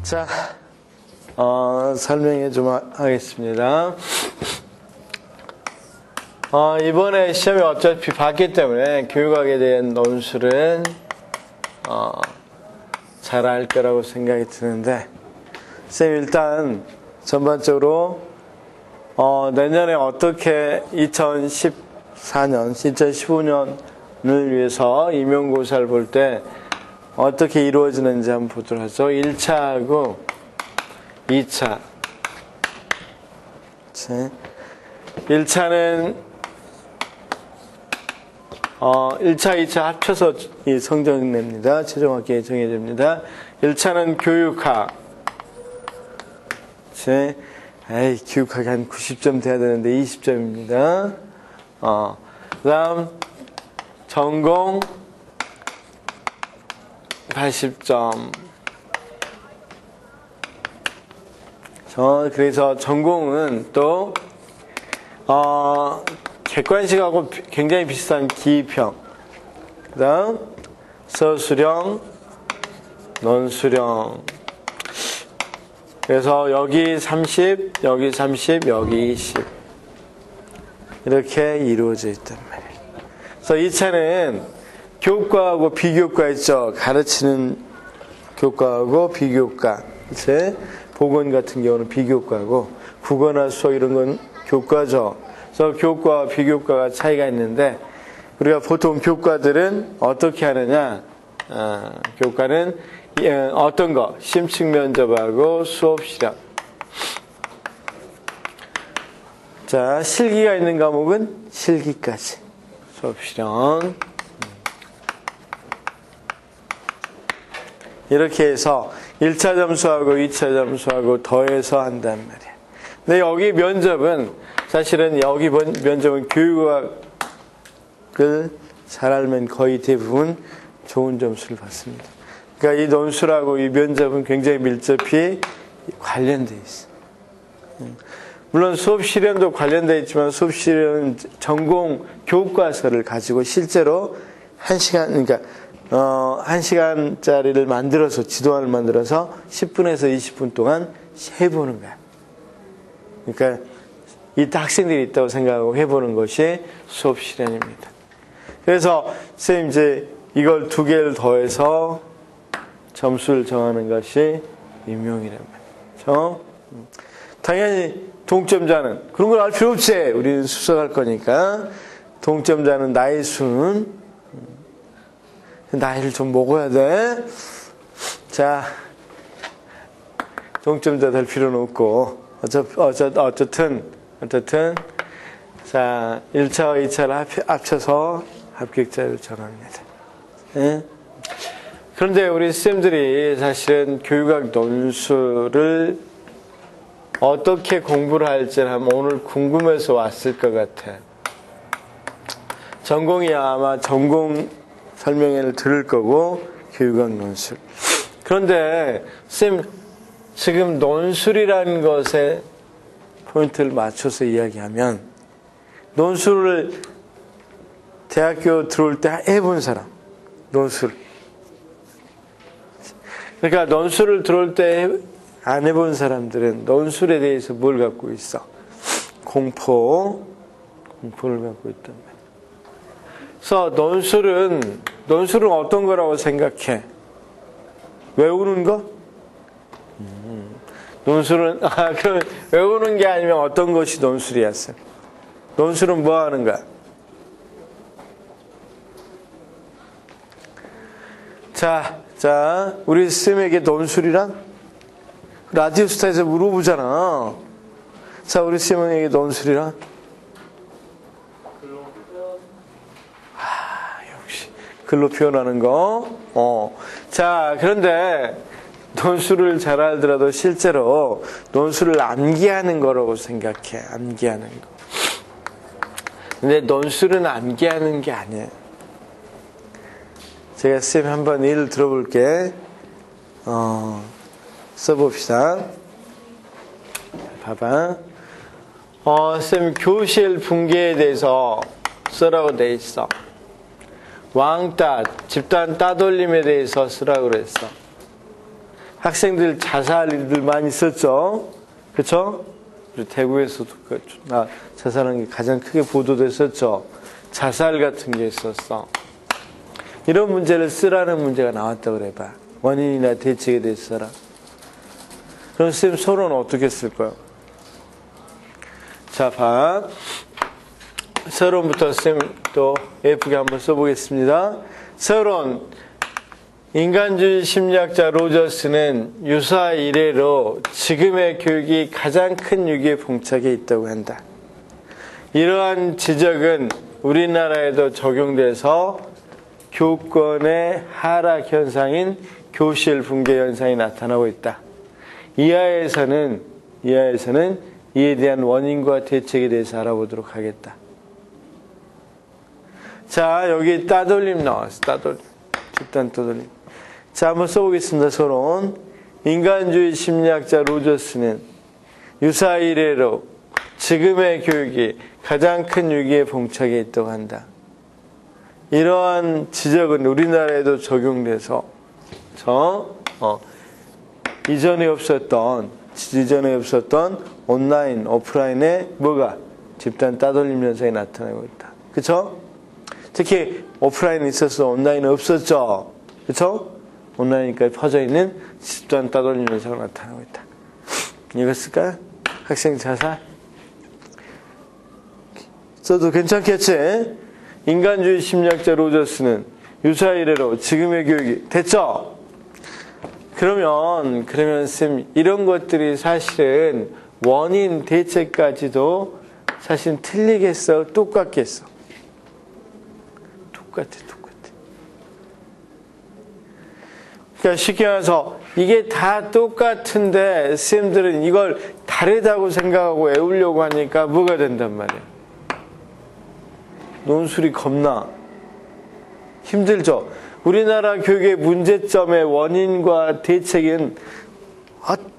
자, 설명해 좀 하겠습니다. 이번에 시험이 어차피 봤기 때문에 교육학에 대한 논술은 잘 알 거라고 생각이 드는데, 쌤 일단 전반적으로 내년에 어떻게 2014년, 2015년을 위해서 임용고사를 볼 때 어떻게 이루어지는지 한번 보도록 하죠. 1차하고 2차. 1차는 1차, 2차 합쳐서 이 성적 냅니다. 최종 합격이 정해집니다. 1차는 교육학. 교육학이 한 90점 돼야 되는데 20점입니다. 그 다음 전공 80점. 그래서 전공은 또 객관식하고 굉장히 비슷한 기평. 그 다음 서술형, 논술형. 그래서 여기 30, 여기 30, 여기 20. 이렇게 이루어져 있단 말이에요. 그래서 2차는 교과하고 비교과 있죠. 가르치는 교과하고 비교과. 이제 보건 같은 경우는 비교과고, 국어나 수학 이런 건 교과죠. 그래서 교과와 비교과가 차이가 있는데, 우리가 보통 교과들은 어떻게 하느냐? 교과는 어떤 거? 심층 면접하고 수업 실험. 자, 실기가 있는 과목은 실기까지. 수업 실험. 이렇게 해서 1차 점수하고 2차 점수하고 더해서 한단 말이에요. 근데 여기 면접은, 사실은 여기 면접은 교육학을 잘 알면 거의 대부분 좋은 점수를 받습니다. 그러니까 이 논술하고 이 면접은 굉장히 밀접히 관련되어 있어요. 물론 수업 실현도 관련되어 있지만 수업 실현은 전공 교과서를 가지고 실제로 1시간, 그러니까 1시간짜리를 만들어서, 지도안을 만들어서 10분에서 20분 동안 해보는 거야. 그러니까 이때 학생들이 있다고 생각하고 해보는 것이 수업 실현입니다. 그래서 선생님 이제 이걸 두 개를 더해서 점수를 정하는 것이 임용이란 말이죠. 당연히 동점자는, 그런 걸 알 필요 없지. 우리는 수석할 거니까. 동점자는 나이 수는, 나이를 좀 먹어야 돼. 자, 동점자 될 필요는 없고, 어쨌든, 자, 1차와 2차를 합쳐서 합격자를 정합니다. 네? 그런데 우리 쌤들이 사실은 교육학 논술을 어떻게 공부를 할지는 아마 오늘 궁금해서 왔을 것 같아. 전공이 아마 전공 설명회를 들을 거고, 교육학 논술. 그런데 쌤, 지금 논술이라는 것에 포인트를 맞춰서 이야기하면, 논술을 대학교 들어올 때 해본 사람, 논술. 그러니까 논술을 들어올 때 안 해본 사람들은 논술에 대해서 뭘 갖고 있어? 공포를 갖고 있단 말이야. 그래서 논술은 어떤 거라고 생각해? 외우는 거? 논술은, 그럼 외우는 게 아니면 어떤 것이 논술이야? 논술은 뭐 하는 거야? 자, 우리 쌤에게 논술이란? 라디오스타에서 물어보잖아. 자, 우리 쌤에게 논술이란? 역시. 글로 표현하는 거. 자, 그런데 논술을 잘 알더라도 실제로 논술을 암기하는 거라고 생각해. 암기하는 거. 근데 논술은 암기하는 게 아니에요. 제가 쌤 한번 예를 들어볼게. 써봅시다. 봐봐. 쌤 교실 붕괴에 대해서 써라고 돼 있어. 왕따, 집단 따돌림에 대해서 쓰라고 그랬어. 학생들 자살 일들 많이 썼죠. 그쵸? 대구에서도 자살한 게 가장 크게 보도됐었죠. 자살 같은 게 있었어. 이런 문제를 쓰라는 문제가 나왔다고 그래봐. 원인이나 대책에 대해서 써라. 그럼 쌤 서론은 어떻게 쓸 거예요? 자, 봐. 서론부터 쌤 또 예쁘게 한번 써보겠습니다. 서론. 인간주의 심리학자 로저스는 유사 이래로 지금의 교육이 가장 큰 위기에 봉착해 있다고 한다. 이러한 지적은 우리나라에도 적용돼서 교권의 하락 현상인 교실 붕괴 현상이 나타나고 있다. 이하에서는 이에 대한 원인과 대책에 대해서 알아보도록 하겠다. 자, 여기 따돌림 나왔어. 따돌림. 집단 따돌림. 자, 한번 써보겠습니다. 서론. 인간주의 심리학자 로저스는 유사 이래로 지금의 교육이 가장 큰 위기에 봉착해 있다고 한다. 이러한 지적은 우리나라에도 적용돼서 이전에 없었던 온라인, 오프라인에 뭐가 집단 따돌림 현상이 나타나고 있다. 그쵸? 특히 오프라인에 있어서 온라인은 없었죠. 그쵸? 온라인까지 퍼져 있는 집단 따돌림 현상이 나타나고 있다. 이거 쓸까요? 학생 자살? 써도 괜찮겠지? 인간주의 심리학자 로저스는 유사 이래로 지금의 교육이 됐죠? 그러면 쌤 이런 것들이 사실은 원인 대책까지도 사실 틀리겠어? 똑같겠어? 똑같아. 그러니까 쉽게 말해서 이게 다 똑같은데 쌤들은 이걸 다르다고 생각하고 외우려고 하니까 뭐가 된단 말이야? 논술이 겁나 힘들죠. 우리나라 교육의 문제점의 원인과 대책은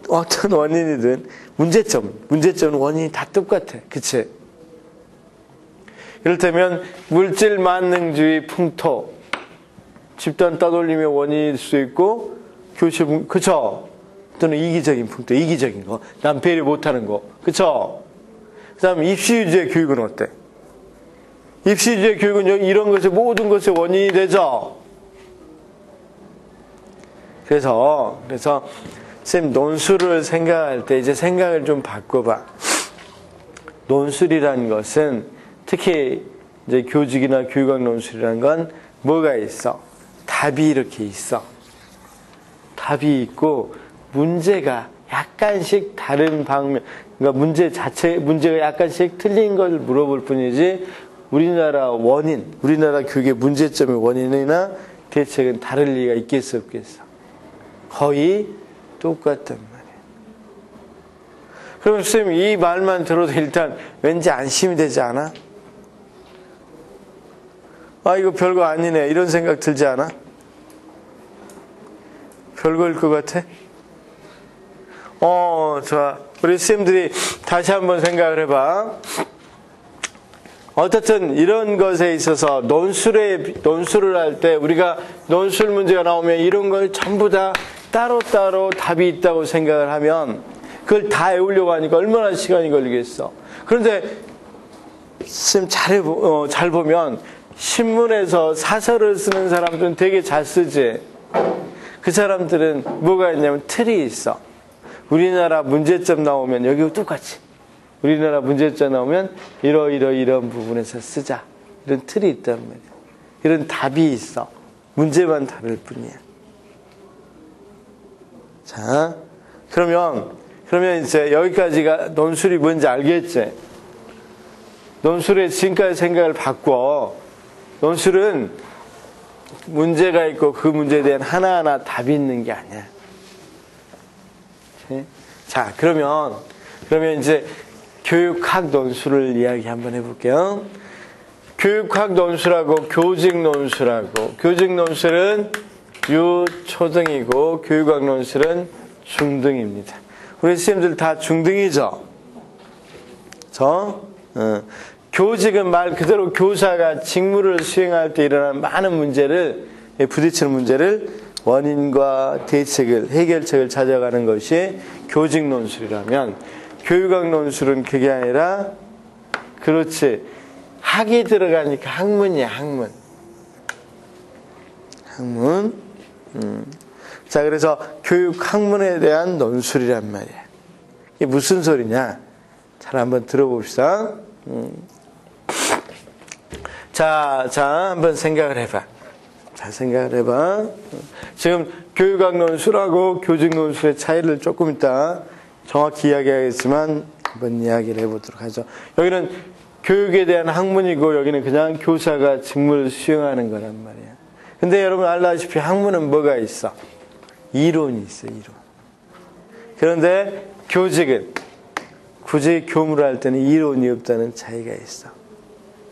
어떤 원인이든 문제점은 원인이 다 똑같아. 그치? 이를테면 물질 만능주의 풍토, 집단 따돌림의 원인일 수 있고 교실, 그쵸? 또는 이기적인 풍토, 이기적인 거, 남 배려 못하는 거, 그쵸? 그 다음 입시유지의 교육은 어때? 입시주의 교육은 이런 것의 모든 것의 원인이 되죠. 그래서 쌤 논술을 생각할 때 이제 생각을 좀 바꿔봐. 논술이라는 것은 특히 이제 교직이나 교육학 논술이라는 건 뭐가 있어? 답이 이렇게 있어. 답이 있고 문제가 약간씩 다른 방면, 그러니까 문제가 약간씩 틀린 걸 물어볼 뿐이지. 우리나라 교육의 문제점의 원인이나 대책은 다를 리가 있겠어, 없겠어? 거의 똑같단 말이에요. 그럼 쌤, 이 말만 들어도 일단 왠지 안심이 되지 않아? 아, 이거 별거 아니네. 이런 생각 들지 않아? 별거일 것 같아? 좋아. 우리 쌤들이 다시 한번 생각을 해봐. 어쨌든 이런 것에 있어서 논술을 할 때 우리가 논술 문제가 나오면 이런 걸 전부 다 따로따로 답이 있다고 생각을 하면 그걸 다 외우려고 하니까 얼마나 시간이 걸리겠어. 그런데 쌤 잘 보면 신문에서 사설을 쓰는 사람들은 되게 잘 쓰지. 그 사람들은 뭐가 있냐면 틀이 있어. 우리나라 문제점 나오면 여기 똑같이. 우리나라 문제점 나오면 이런 부분에서 쓰자. 이런 틀이 있단 말이야. 이런 답이 있어. 문제만 다를 뿐이야. 자, 그러면 이제 여기까지가 논술이 뭔지 알겠지? 논술의 지금까지 생각을 바꿔. 논술은 문제가 있고 그 문제에 대한 하나하나 답이 있는 게 아니야. 자, 그러면 이제 교육학 논술을 이야기 한번 해볼게요. 교육학 논술하고 교직 논술은 유초등이고 교육학 논술은 중등입니다. 우리 선생님들 다 중등이죠? 교직은 말 그대로 교사가 직무를 수행할 때 일어나는 많은 문제를, 부딪히는 문제를 원인과 대책을, 해결책을 찾아가는 것이 교직 논술이라면, 교육학 논술은 그게 아니라, 그렇지, 학이 들어가니까 학문이야, 학문. 학문. 자, 그래서 교육 학문에 대한 논술이란 말이야. 이게 무슨 소리냐? 잘 한번 들어봅시다. 자, 한번 생각을 해봐. 잘 생각을 해봐. 지금 교육학 논술하고 교직 논술의 차이를 조금 이따 정확히 이야기하겠지만 한번 이야기를 해보도록 하죠. 여기는 교육에 대한 학문이고 여기는 그냥 교사가 직무를 수행하는 거란 말이야. 근데 여러분 알다시피 학문은 뭐가 있어? 이론이 있어, 이론. 그런데 교직은 굳이 교무를 할 때는 이론이 없다는 차이가 있어.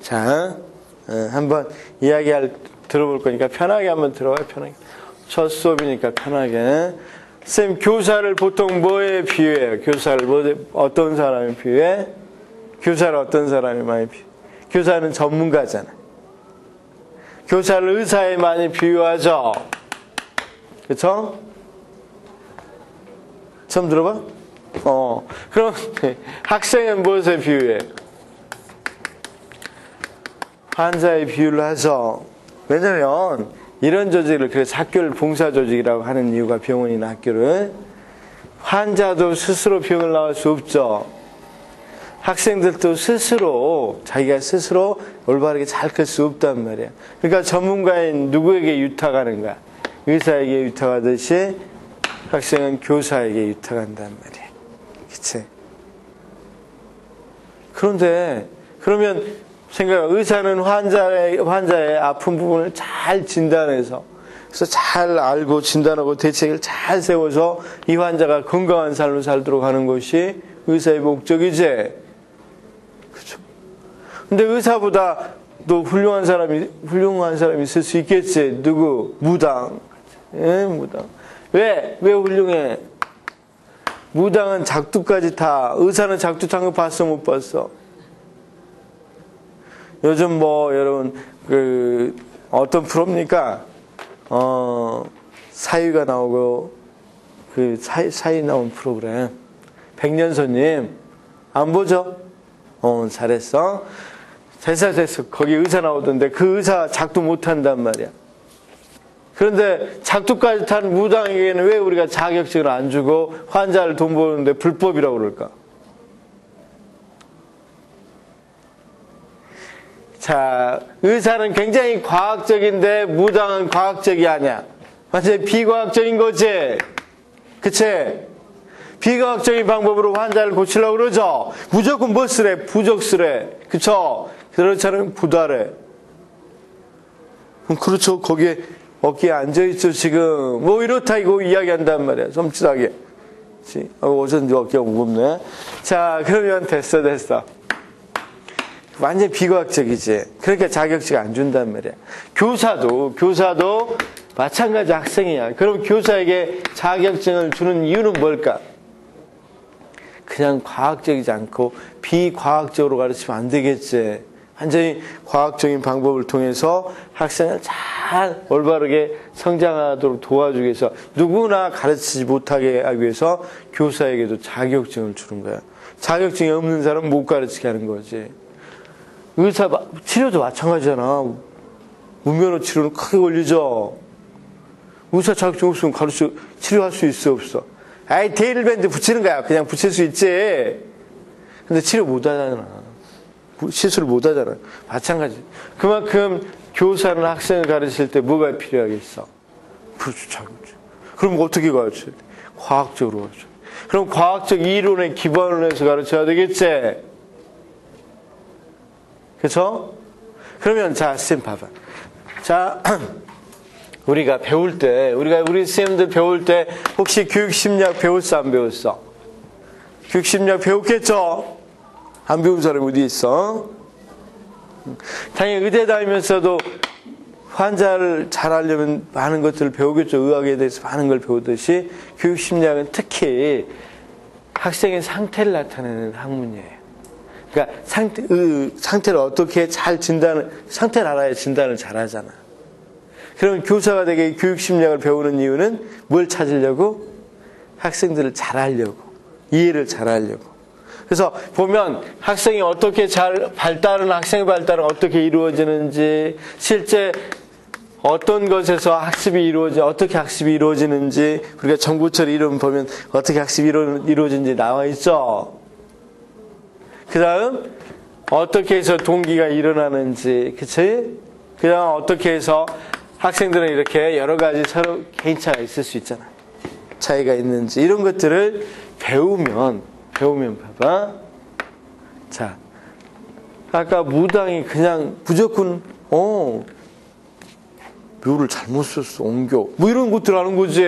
자, 한번 들어볼 거니까 편하게 한번 들어봐요, 편하게. 첫 수업이니까 편하게. 쌤, 교사를 보통 뭐에 비유해요? 교사를 어떤 사람에 비유해? 교사를 어떤 사람이 많이 비유해? 교사는 전문가잖아. 교사를 의사에 많이 비유하죠? 그쵸? 처음 들어봐? 그럼 학생은 무엇에 비유해? 환자에 비유를 하죠. 왜냐면 이런 조직을, 그래서 학교를 봉사조직이라고 하는 이유가, 병원이나 학교를, 환자도 스스로 병을 나갈 수 없죠. 학생들도 스스로, 자기가 스스로 올바르게 잘 클 수 없단 말이야. 그러니까 전문가인 누구에게 유탁하는 거야? 의사에게 유탁하듯이 학생은 교사에게 유탁한단 말이야. 그치? 그런데, 그러면 생각해, 의사는 환자의 아픈 부분을 잘 진단해서, 그래서 잘 알고 진단하고 대책을 잘 세워서 이 환자가 건강한 삶을 살도록 하는 것이 의사의 목적이지. 그렇죠? 근데 의사보다 또 훌륭한 사람이 있을 수 있겠지. 누구? 무당. 무당. 왜 훌륭해? 무당은 작두까지 타. 의사는 작두 탄 거 봤어, 못 봤어? 요즘 여러분, 어떤 프로입니까? 사위가 나오고, 사위 나온 프로그램. 백년손님, 안 보죠? 잘했어. 됐어. 거기 의사 나오던데, 그 의사 작두 못 한단 말이야. 그런데 작두까지 탄 무당에게는 왜 우리가 자격증을 안 주고 환자를 돈 버는데 불법이라고 그럴까? 자, 의사는 굉장히 과학적인데 무당은 과학적이 아니야. 완전히 비과학적인 거지. 그치? 비과학적인 방법으로 환자를 고치려고 그러죠. 무조건 뭐 쓰래? 부적 쓰래. 그쵸? 그렇지 않으면 부달해. 그렇죠. 거기에 어깨에 앉아있죠, 지금. 이렇다, 이거 이야기한단 말이야. 섬찟하게. 어쩐지 어깨가 무겁네. 자, 그러면 됐어. 완전 비과학적이지. 그러니까 자격증 안 준단 말이야. 교사도 마찬가지 학생이야. 그럼 교사에게 자격증을 주는 이유는 뭘까? 그냥 과학적이지 않고 비과학적으로 가르치면 안 되겠지. 완전히 과학적인 방법을 통해서 학생을 잘 올바르게 성장하도록 도와주기 위해서, 누구나 가르치지 못하게 하기 위해서 교사에게도 자격증을 주는 거야. 자격증이 없는 사람은 못 가르치게 하는 거지. 치료도 마찬가지잖아. 무면허 치료는 크게 걸리죠. 의사 자격증 없으면 치료할 수 있어, 없어? 데일밴드 붙이는 거야. 그냥 붙일 수 있지. 근데 치료 못 하잖아. 시술을 못 하잖아. 마찬가지. 그만큼 교사는 학생을 가르칠 때 뭐가 필요하겠어? 그렇죠, 자격증. 그럼 어떻게 가르쳐야 돼? 과학적으로 가르쳐. 그럼 과학적 이론에 기반을 해서 가르쳐야 되겠지? 그렇죠? 그러면 쌤 봐봐. 우리가 배울 때, 우리 쌤들 배울 때 혹시 교육심리학 배웠어, 안 배웠어? 교육심리학 배웠겠죠? 안 배운 사람이 어디 있어? 당연히 의대 다니면서도 환자를 잘 알려면 많은 것들을 배우겠죠. 의학에 대해서 많은 걸 배우듯이 교육심리학은 특히 학생의 상태를 나타내는 학문이에요. 그러니까 상태를 어떻게 잘 상태를 알아야 진단을 잘 하잖아. 그러면 교사가 되게 교육 심리학을 배우는 이유는 뭘 찾으려고? 학생들을 잘 알려고, 이해를 잘 하려고. 그래서 보면 학생이 어떻게 학생의 발달은 어떻게 이루어지는지, 실제 어떤 것에서 어떻게 학습이 이루어지는지, 우리가 정보처리 이름 보면 어떻게 학습이 이루어지는지 나와 있죠. 그 다음, 어떻게 해서 동기가 일어나는지, 그치? 그 다음, 어떻게 해서 학생들은 이렇게 여러 가지 서로 개인차가 있을 수 있잖아. 차이가 있는지, 이런 것들을 배우면 봐봐. 자, 아까 무당이 그냥 무조건, 묘를 잘못 썼어, 옹교. 뭐 이런 것들 아는 거지.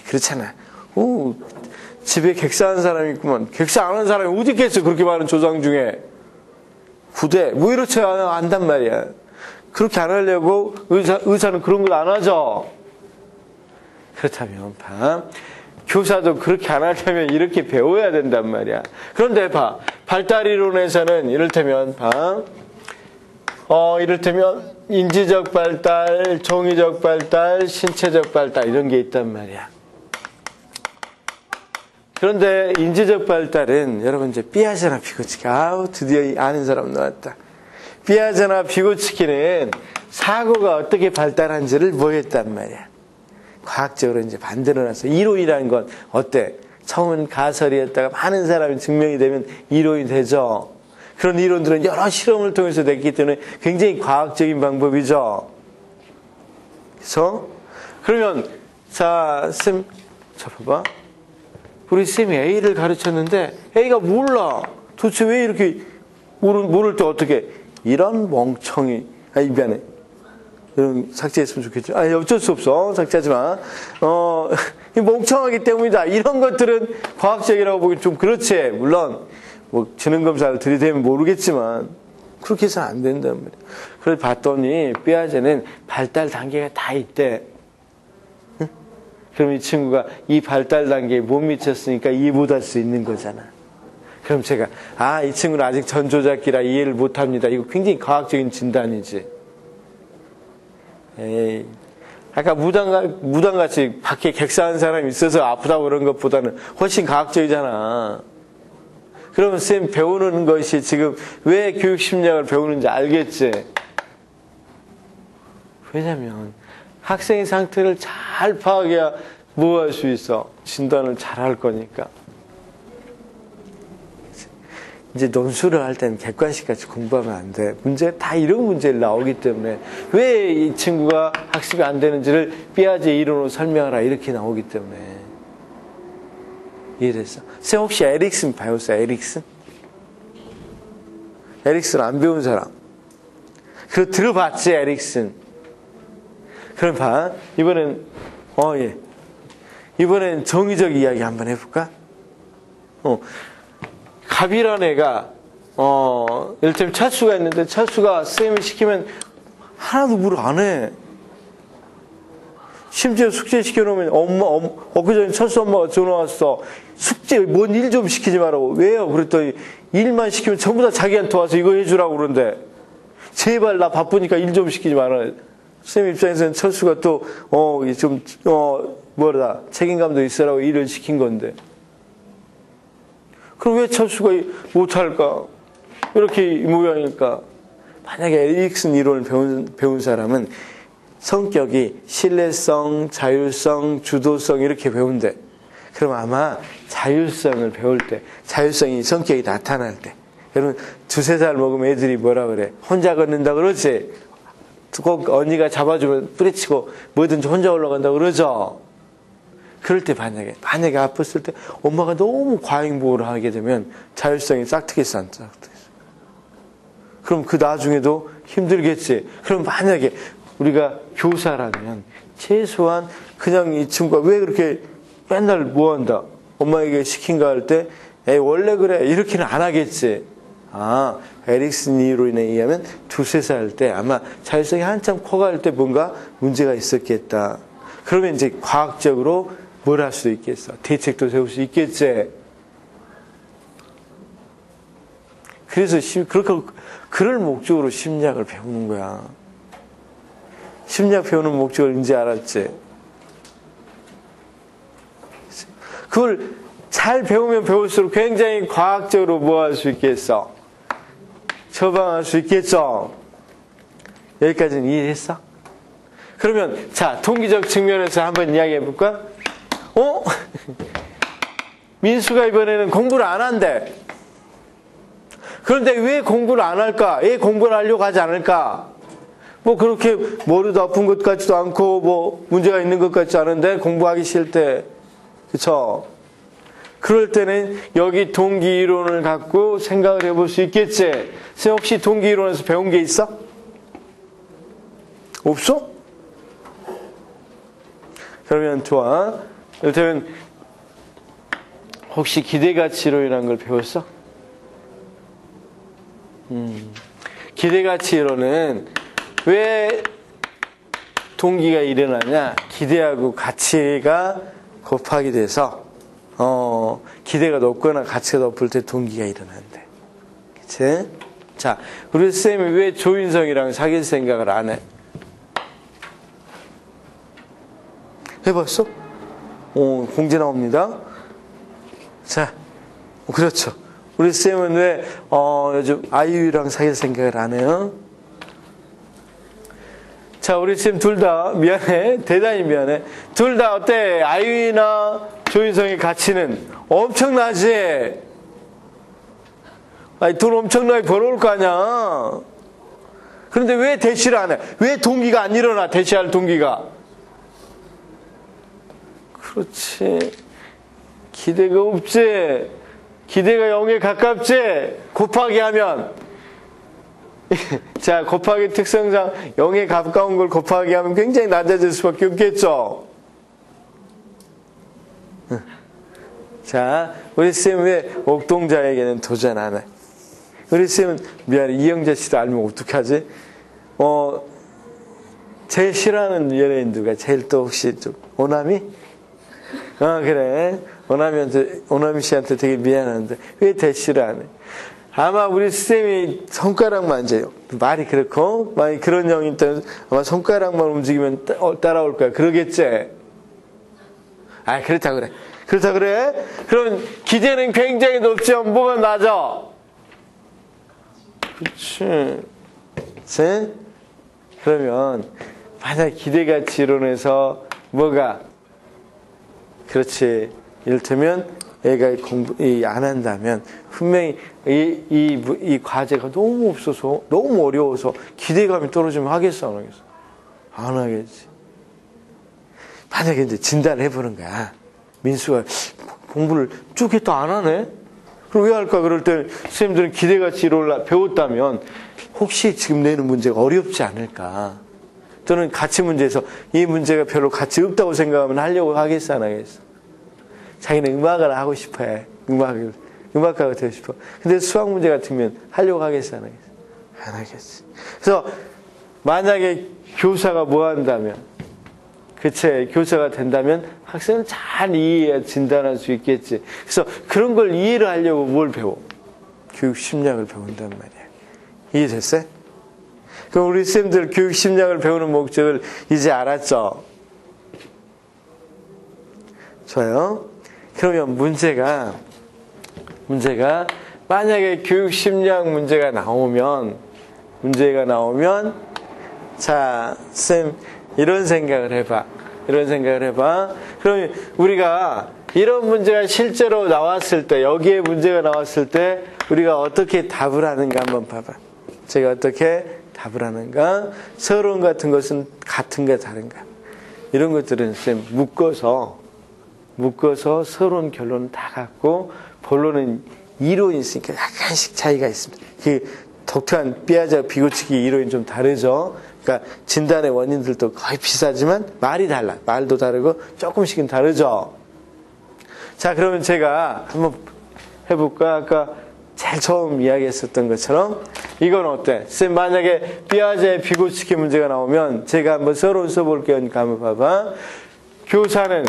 그렇잖아. 집에 객사하는 사람이 있구만. 객사 안 하는 사람이 어디 있겠어, 그렇게 많은 조상 중에. 후대, 뭐 이렇지 안단 말이야. 그렇게 안 하려고 의사는 그런 걸 안 하죠. 그렇다면 봐. 교사도 그렇게 안 하려면 이렇게 배워야 된단 말이야. 그런데 봐. 발달이론에서는 이를테면 인지적 발달, 정의적 발달, 신체적 발달 이런 게 있단 말이야. 그런데 인지적 발달은 여러분 이제 피아제나 비고치키, 드디어 아는 사람 나왔다. 피아제나 비고치키는 사고가 어떻게 발달한지를 보였단 말이야. 과학적으로 이제 만들어놨어. 이론이라는 건 어때? 처음은 가설이었다가 많은 사람이 증명이 되면 이론이 되죠. 그런 이론들은 여러 실험을 통해서 냈기 때문에 굉장히 과학적인 방법이죠. 그래서 그러면 쌤, 봐봐. 우리 쌤이 A를 가르쳤는데 A가 몰라. 도대체 왜 이렇게 모를 때 어떻게? 이런 멍청이. 미안해. 이런 삭제했으면 좋겠죠. 어쩔 수 없어. 삭제하지 마. 멍청하기 때문이다. 이런 것들은 과학적이라고 보기 좀 그렇지. 물론 뭐 지능검사를 들이대면 모르겠지만 그렇게 해서는 안 된단 말이야. 그래서 봤더니 피아제는 발달 단계가 다 있대. 응? 그럼 이 친구가 이 발달 단계에 못 미쳤으니까 이해 못할 수 있는 거잖아. 그럼 제가 이 친구는 아직 전조작기라 이해를 못합니다. 이거 굉장히 과학적인 진단이지. 아까 무당같이 밖에 객사한 사람이 있어서 아프다고 그런 것보다는 훨씬 과학적이잖아. 그러면 쌤 배우는 것이 지금 왜 교육심리학을 배우는지 알겠지? 왜냐면 학생의 상태를 잘 파악해야 뭐 할 수 있어? 진단을 잘 할 거니까. 이제 논술을 할 때는 객관식같이 공부하면 안 돼. 다 이런 문제를 나오기 때문에 왜 이 친구가 학습이 안 되는지를 피아제 이론으로 설명하라 이렇게 나오기 때문에. 이해됐어? 쌤 혹시 에릭슨 배웠어요? 에릭슨 안 배운 사람? 그거 들어봤지 에릭슨? 그럼 봐. 이번엔 정의적 이야기 한번 해볼까? 갑이라는 애가 이를테면 철수가 있는데 철수가 쌤이 시키면 하나도 뭘 안 해. 심지어 숙제 시켜놓으면 엊그전에 철수 엄마가 전화 왔어. 숙제 뭔 일 좀 시키지 말라고. 왜요? 그랬더니 일만 시키면 전부 다 자기한테 와서 이거 해주라고 그러는데 제발 나 바쁘니까 일 좀 시키지 말아. 쌤 입장에서는 철수가 또 책임감도 있으라고 일을 시킨 건데. 그럼 왜 철수가 못할까? 이렇게 이 모양일까? 만약에 에릭슨 이론을 배운 사람은 성격이 신뢰성, 자율성, 주도성 이렇게 배운대. 그럼 아마 자율성을 배울 때, 자율성이 성격이 나타날 때. 여러분 2-3살 먹으면 애들이 뭐라 그래? 혼자 걷는다 그러지? 꼭 언니가 잡아주면 뿌리치고 뭐든지 혼자 올라간다 그러죠? 그럴 때 만약에 아팠을 때 엄마가 너무 과잉보호를 하게 되면 자율성이 싹트겠어 안 싹트겠어? 그럼 그 나중에도 힘들겠지. 그럼 만약에 우리가 교사라면 최소한 그냥 이 친구가 왜 그렇게 맨날 뭐한다 엄마에게 시킨가 할 때 원래 그래 이렇게는 안 하겠지. 에릭슨 이론에 의하면 2-3살 때 아마 자율성이 한참 커갈 때 뭔가 문제가 있었겠다. 그러면 이제 과학적으로 뭘 할 수 있겠어? 대책도 세울 수 있겠지. 그래서 그럴 목적으로 심리학을 배우는 거야. 심리학 배우는 목적을 이제 알았지. 그걸 잘 배우면 배울수록 굉장히 과학적으로 뭐 할 수 있겠어? 처방할 수 있겠죠? 여기까지는 이해했어? 그러면, 자, 통기적 측면에서 한번 이야기해 볼까? 민수가 이번에는 공부를 안 한대. 그런데 왜 공부를 안 할까? 왜 공부를 하려고 하지 않을까? 뭐 그렇게 머리도 아픈 것 같지도 않고 뭐 문제가 있는 것 같지 않은데 공부하기 싫을 때, 그쵸? 그럴 때는 여기 동기 이론을 갖고 생각을 해볼 수 있겠지? 선생님 혹시 동기 이론에서 배운 게 있어? 없어? 그러면 좋아. 이를테면 혹시 기대가치 이론이라는 걸 배웠어? 기대가치 이론은 왜 동기가 일어나냐? 기대하고 가치가 곱하기 돼서 기대가 높거나 가치가 높을 때 동기가 일어난대. 그치? 자, 우리 쌤이 왜 조인성이랑 사귈 생각을 안 해? 해봤어? 공지 나옵니다. 자, 그렇죠. 우리 쌤은 왜 요즘 아이유랑 사귈 생각을 안 해요? 자, 우리 쌤 둘 다 미안해. 대단히 미안해. 둘 다 어때? 아이유나 조인성의 가치는 엄청나지? 아니, 돈 엄청나게 벌어올 거 아니야? 그런데 왜 대시를 안 해? 왜 동기가 안 일어나? 대시할 동기가. 그렇지. 기대가 없지. 기대가 0에 가깝지. 곱하기 하면. 자, 곱하기 특성상 0에 가까운 걸 곱하기 하면 굉장히 낮아질 수밖에 없겠죠. 자, 우리 쌤 왜 옥동자에게는 도전 안 해? 우리 쌤은 미안해. 이영자 씨도 알면 어떡하지? 제일 싫어하는 연예인 누가? 제일 또 혹시 좀 오남이? 그래. 오남이 씨한테 되게 미안한데 왜 대시를 안 해? 아마 우리 쌤이 손가락만 만져요. 말이 그렇고 만약 그런 형이 있다면 아마 손가락만 움직이면 따라올 거야. 그러겠지? 그렇다 그래. 그렇다 그래? 그럼 기대는 굉장히 높지만 뭐가 낮아? 그렇지. 그치? 그러면 만약 기대가치 이론에서 뭐가 그렇지. 이를테면 애가 공부 안 한다면 분명히 이 과제가 너무 없어서 너무 어려워서 기대감이 떨어지면 하겠어 안 하겠어? 안 하겠지. 만약에 이제 진단을 해보는 거야. 민수가 공부를 쭉 했다 안 하네? 그럼 왜 할까? 그럴 때 선생님들은 기대가치 이론을 배웠다면 혹시 지금 내는 문제가 어렵지 않을까? 또는 가치 문제에서 이 문제가 별로 가치 없다고 생각하면 하려고 하겠어 안 하겠어? 자기는 음악을 하고 싶어 해. 음악가가 되고 싶어. 근데 수학 문제 같으면 하려고 하겠어 안 하겠어? 안 하겠지. 그래서 만약에 교사가 뭐 한다면 그치, 교사가 된다면 학생은 잘 이해해야 진단할 수 있겠지. 그래서 그런 걸 이해를 하려고 뭘 배워? 교육 심리학을 배운단 말이야. 이해됐어요? 그럼 우리 쌤들 교육 심리학을 배우는 목적을 이제 알았죠? 좋아요. 그러면 문제가 만약에 교육 심리학 문제가 나오면 자, 쌤 이런 생각을 해봐. 그러면 우리가 이런 문제가 실제로 나왔을 때, 여기에 문제가 나왔을 때 우리가 어떻게 답을 하는가 한번 봐봐. 제가 어떻게 답을 하는가? 서론 같은 것은 같은가 다른가? 이런 것들은 쌤 묶어서 서론 결론은 다 같고 본론은 이론이 있으니까 약간씩 차이가 있습니다. 그 독특한 삐아자 비고치기 이론이 좀 다르죠. 그러니까 진단의 원인들도 거의 비슷하지만 말이 달라. 말도 다르고 조금씩은 다르죠. 자, 그러면 제가 한번 해볼까? 아까 제일 처음 이야기했었던 것처럼 이건 어때? 쌤 만약에 삐아자의 비고치기 문제가 나오면 제가 한번 서론 써볼게요. 한번 봐봐. 교사는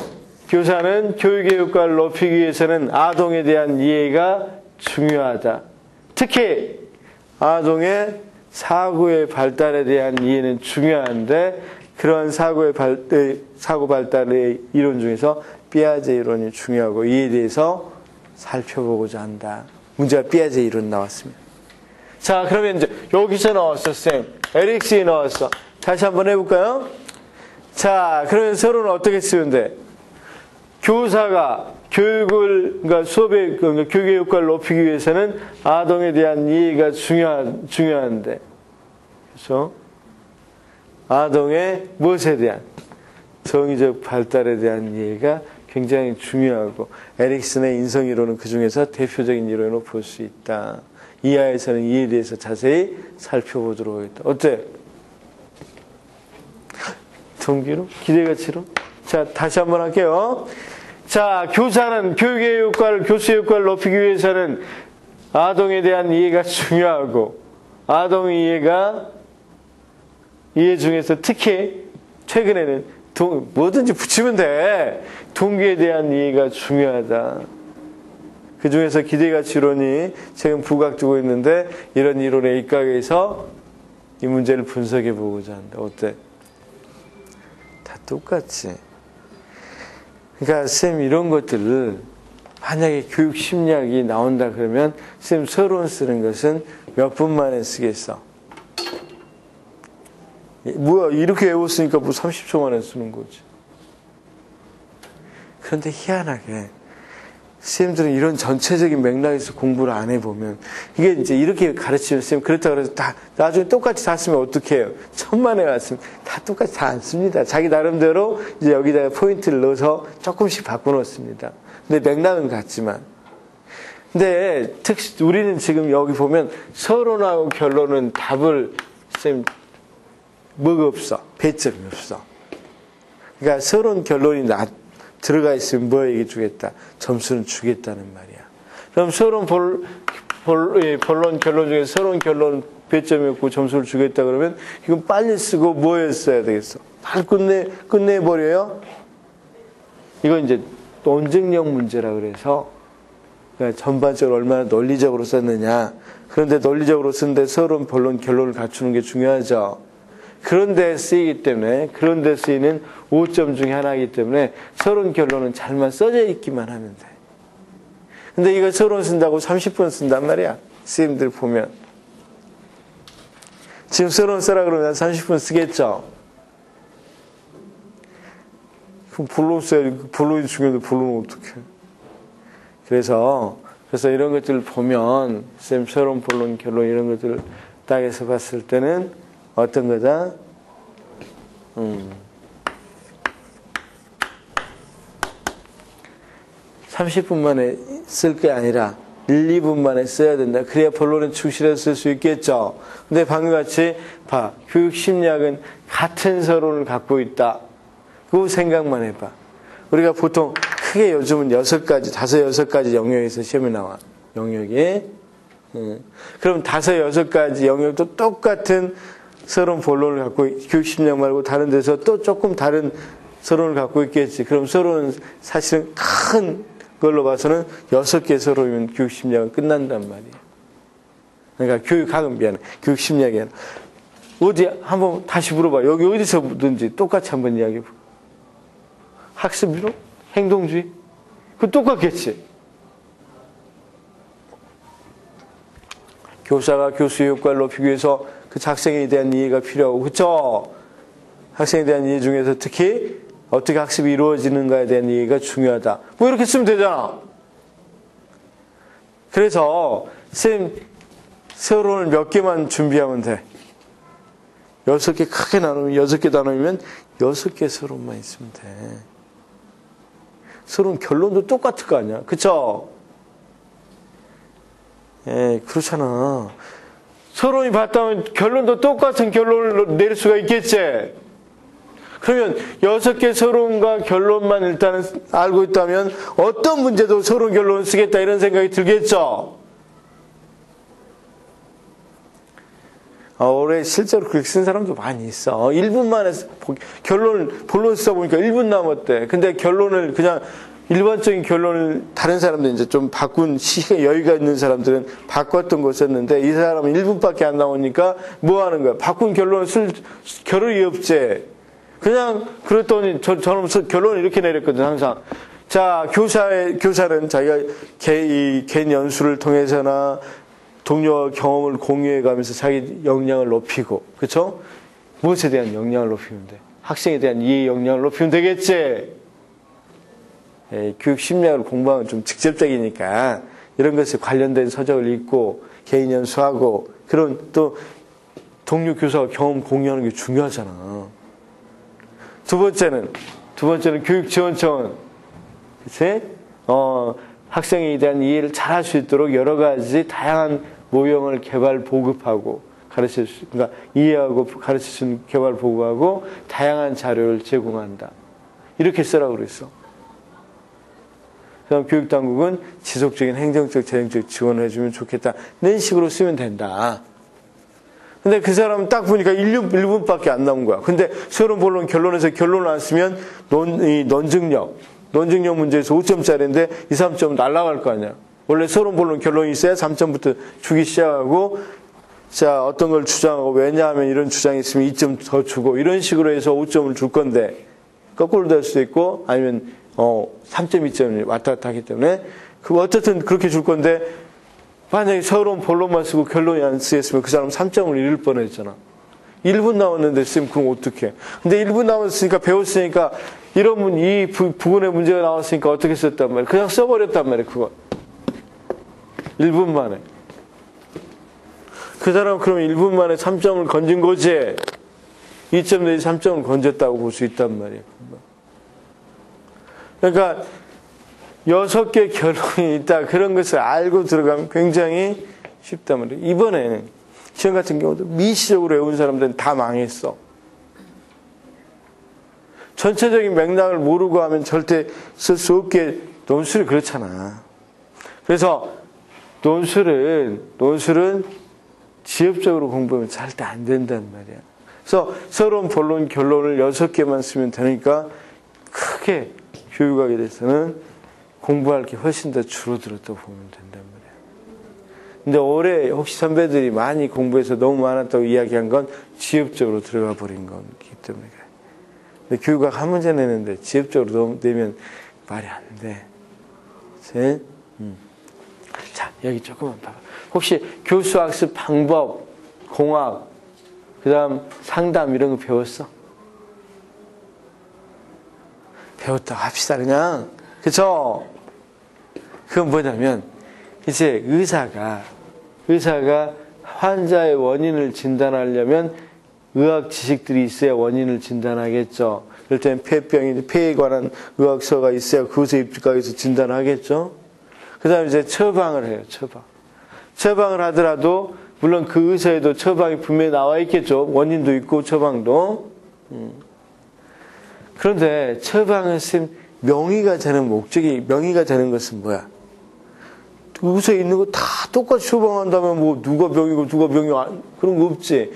교육의 효과를 높이기 위해서는 아동에 대한 이해가 중요하다. 특히 아동의 사고의 발달에 대한 이해는 중요한데 그런 사고 발달의 이론 중에서 피아제 이론이 중요하고 이에 대해서 살펴보고자 한다. 문제가 피아제 이론 나왔습니다. 자, 그러면 이제 여기서 나왔어, 쌤. 에릭슨이 나왔어. 다시 한번 해볼까요? 자, 그러면 서론은 어떻게 쓰면 돼? 교사가 교육을, 그러니까 수업의, 그러니까 교육의 효과를 높이기 위해서는 아동에 대한 이해가 중요한데. 그래서 아동의 무엇에 대한 정의적 발달에 대한 이해가 굉장히 중요하고 에릭슨의 인성이론은 그 중에서 대표적인 이론으로 볼 수 있다. 이하에서는 이에 대해서 자세히 살펴보도록 하겠다. 어때? 동기로? 기대가치로? 자, 다시 한번 할게요. 자, 교사는 교육의 효과를, 교수의 효과를 높이기 위해서는 아동에 대한 이해가 중요하고 아동의 이해 중에서 특히 최근에는 뭐든지 붙이면 돼. 동기에 대한 이해가 중요하다. 그 중에서 기대가치 이론이 최근 부각되고 있는데 이런 이론에 입각해서 이 문제를 분석해 보고자 한다. 어때? 다 똑같지. 그러니까 쌤 이런 것들을 만약에 교육 심리학이 나온다 그러면 쌤 서론 쓰는 것은 몇 분 만에 쓰겠어? 뭐야 이렇게 외웠으니까 뭐 30초 만에 쓰는 거지. 그런데 희한하게 쌤들은 이런 전체적인 맥락에서 공부를 안 해보면 이게 이제 이렇게 가르치면 쌤 그렇다 그래서 다 나중에 똑같이 다 쓰면 어떡해요? 천만에 왔으면 다 똑같이 다 안 씁니다. 자기 나름대로 이제 여기다가 포인트를 넣어서 조금씩 바꿔놓습니다. 근데 맥락은 같지만 근데 특히 우리는 지금 여기 보면 서론하고 결론은 답을 쌤 뭐가 없어. 배점이 없어. 그러니까 서론 결론이 들어가 있으면 뭐 얘기 주겠다. 점수는 주겠다는 말이야. 그럼 서론 본론 결론 중에 서론 결론 배점이 없고 점수를 주겠다 그러면 이건 빨리 쓰고 뭐 했어야 되겠어. 바로 끝내버려요. 이건 이제 논증력 문제라 그래서 그러니까 전반적으로 얼마나 논리적으로 썼느냐. 그런데 논리적으로 쓴데 서론 본론 결론을 갖추는 게 중요하죠. 그런데 쓰이기 때문에 그런데 쓰이는 5점 중에 하나이기 때문에 서론 결론은 잘만 써져 있기만 하면 돼. 근데 이거 서론 쓴다고 30분 쓴단 말이야. 스님들 보면 지금 서론 쓰라 그러면 30분 쓰겠죠. 그럼 본론 써야지. 본론이 중요한데 본론은 어떡해. 그래서 이런 것들을 보면 쌤 서론 본론 결론 이런 것들을 딱 해서 봤을 때는 어떤 거다? 30분 만에 쓸 게 아니라 1, 2분 만에 써야 된다. 그래야 본론에 충실해서 쓸 수 있겠죠. 근데 방금 같이 봐. 교육심리학은 같은 서론을 갖고 있다. 그 생각만 해봐. 우리가 보통 크게 요즘은 6가지, 6가지 영역에서 시험이 나와. 영역에. 그럼 5, 6가지 영역도 똑같은 서론 본론을 갖고 교육심리학 말고 다른 데서 또 조금 다른 서론을 갖고 있겠지. 그럼 서론은 사실은 큰 걸로 봐서는 6개 서론이면 교육심리학은 끝난단 말이에요. 그러니까 교육학은 미안해. 교육심리학이 아니라. 어디 한번 다시 물어봐. 여기 어디서 든지 똑같이 한번 이야기해봐. 학습이론? 행동주의? 그거 똑같겠지. 교사가 교수의 효과를 높이기 위해서 그 학생에 대한 이해가 필요하고, 그쵸? 학생에 대한 이해 중에서 특히 어떻게 학습이 이루어지는가에 대한 이해가 중요하다. 뭐 이렇게 쓰면 되잖아. 그래서 쌤 서론을 몇 개만 준비하면 돼. 6개 크게 나누면 6개 나누면 6개 서론만 있으면 돼. 서론 결론도 똑같을 거 아니야. 그쵸? 예, 그렇잖아. 서론이 봤다면 결론도 똑같은 결론을 내릴 수가 있겠지. 그러면 6개 서론과 결론만 일단은 알고 있다면 어떤 문제도 서론 결론을 쓰겠다 이런 생각이 들겠죠. 올해 실제로 그렇게 쓴 사람도 많이 있어. 1분 만에 본론 쓰다 보니까 1분 남았대. 근데 결론을 그냥 일반적인 결론을 다른 사람들 이제 좀 바꾼 시간 여유가 있는 사람들은 바꿨던 거 썼는데 이 사람은 1분밖에 안 나오니까 뭐 하는 거야? 바꾼 결론을 쓸 겨를이 없지. 그냥 그랬더니 저는 결론을 이렇게 내렸거든 항상. 자, 교사는 자기가 개인 연수를 통해서나 동료와 경험을 공유해가면서 자기 역량을 높이고, 그렇죠? 무엇에 대한 역량을 높이면 돼? 학생에 대한 이해 역량을 높이면 되겠지. 교육 심리학을 공부하면 좀 직접적이니까 이런 것에 관련된 서적을 읽고 개인 연수하고 그런 또 동료 교사와 경험 공유하는 게 중요하잖아. 두 번째는 교육지원청은 그치? 학생에 대한 이해를 잘 할 수 있도록 여러 가지 다양한 모형을 개발 보급하고 그러니까 이해하고 가르칠 수 있는 개발 보급하고 다양한 자료를 제공한다. 이렇게 쓰라고 그랬어. 그다음 교육당국은 지속적인 행정적, 재정적 지원을 해주면 좋겠다. 이런 식으로 쓰면 된다. 근데 그 사람은 딱 보니까 1분밖에 안 나온 거야. 근데 서론, 본론, 결론에서 결론을 안 쓰면 논증력 문제에서 5점짜리인데 2, 3점 날아갈 거 아니야. 원래 서론, 본론, 결론이 있어야 3점부터 주기 시작하고 자, 어떤 걸 주장하고 왜냐하면 이런 주장이 있으면 2점 더 주고 이런 식으로 해서 5점을 줄 건데 거꾸로 될 수도 있고 아니면 3점, 2점이 왔다 갔다 하기 때문에 어쨌든 그렇게 줄 건데 만약에 서론, 본론만 쓰고 결론이 안 쓰였으면 그 사람 3점을 잃을 뻔했잖아. 1분 남았는데 쌤 그럼 어떡해. 근데 1분 남았으니까 배웠으니까 이 부분의 문제가 나왔으니까 어떻게 썼단 말이야. 그냥 써버렸단 말이야 그거. 1분 만에. 그 사람은 그럼 1분 만에 3점을 건진 거지. 2점 내지 3점을 건졌다고 볼 수 있단 말이에요. 그러니까 6개 결론이 있다. 그런 것을 알고 들어가면 굉장히 쉽단 말이에요. 이번에 시험 같은 경우도 미시적으로 외운 사람들은 다 망했어. 전체적인 맥락을 모르고 하면 절대 쓸 수 없게 논술이 그렇잖아. 그래서 논술은 지엽적으로 공부하면 절대 안 된단 말이야. 그래서 서론, 본론, 결론을 6개만 쓰면 되니까 크게 교육학에 대해서는 공부할 게 훨씬 더 줄어들었다고 보면 된단 말이야. 근데 올해 혹시 선배들이 많이 공부해서 너무 많았다고 이야기한 건 지엽적으로 들어가 버린 거기 때문에 그래. 근데 교육학 한 문제 내는데 지엽적으로 내면 말이 안 돼. 그치? 자, 여기 조금만 봐봐. 혹시 교수학습 방법, 공학, 그 다음 상담 이런 거 배웠어? 배웠다고 합시다, 그냥. 그쵸? 그건 뭐냐면, 이제 의사가 환자의 원인을 진단하려면 의학 지식들이 있어야 원인을 진단하겠죠. 그럴 때는 폐에 관한 의학서가 있어야 그것에 입각해서 진단하겠죠. 그 다음에 이제 처방을 해요, 처방을 하더라도, 물론 그 의사에도 처방이 분명히 나와 있겠죠. 원인도 있고, 처방도. 그런데 처방을 쓴 명의가 되는 것은 뭐야? 의사에 있는 거 다 똑같이 처방한다면 뭐 누가 병이고 누가 병이 그런 거 없지.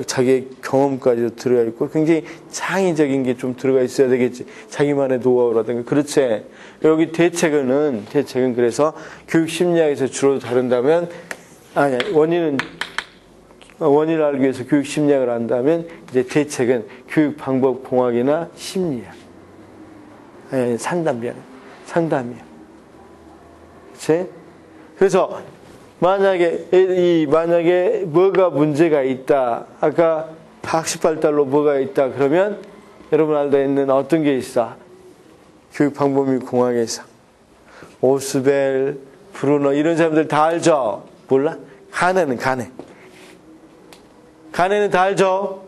자기의 경험까지도 들어가 있고 굉장히 창의적인 게 좀 들어가 있어야 되겠지. 자기만의 노하우라든가. 그렇지. 여기 대책은 그래서 교육 심리학에서 주로 다룬다면 원인을 알기 위해서 교육 심리학을 한다면 이제 대책은 교육 방법 공학이나 심리학. 상담이야. 그렇지? 그래서 만약에 뭐가 문제가 있다. 아까 학습 발달로 뭐가 있다. 그러면 여러분 알고 있는 어떤 게 있어? 교육 방법 및 공학에 있어. 오스벨, 브루너 이런 사람들 다 알죠? 몰라? 가네는 다 알죠?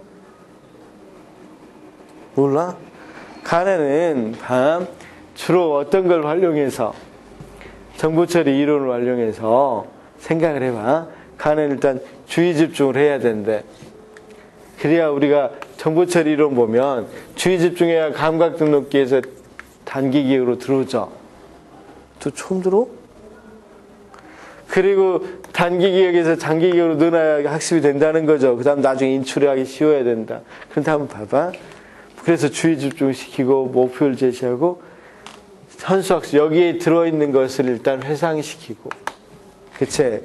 몰라? 가네는 주로 어떤 걸 활용해서 정보처리 이론을 활용해서 생각을 해봐. 가네는 일단 주의 집중을 해야 되는데 그래야 우리가 정보처리 이론 보면 주의 집중해야 감각 등록기에서 단기 기억으로 들어오죠. 또 처음 들어? 그리고 단기 기억에서 장기 기억으로 넣어야 학습이 된다는 거죠. 그 다음 나중에 인출하기 쉬워야 된다. 그런데 한번 봐봐. 그래서 주의 집중시키고 목표를 제시하고 현수학습, 여기에 들어있는 것을 일단 회상시키고, 그치?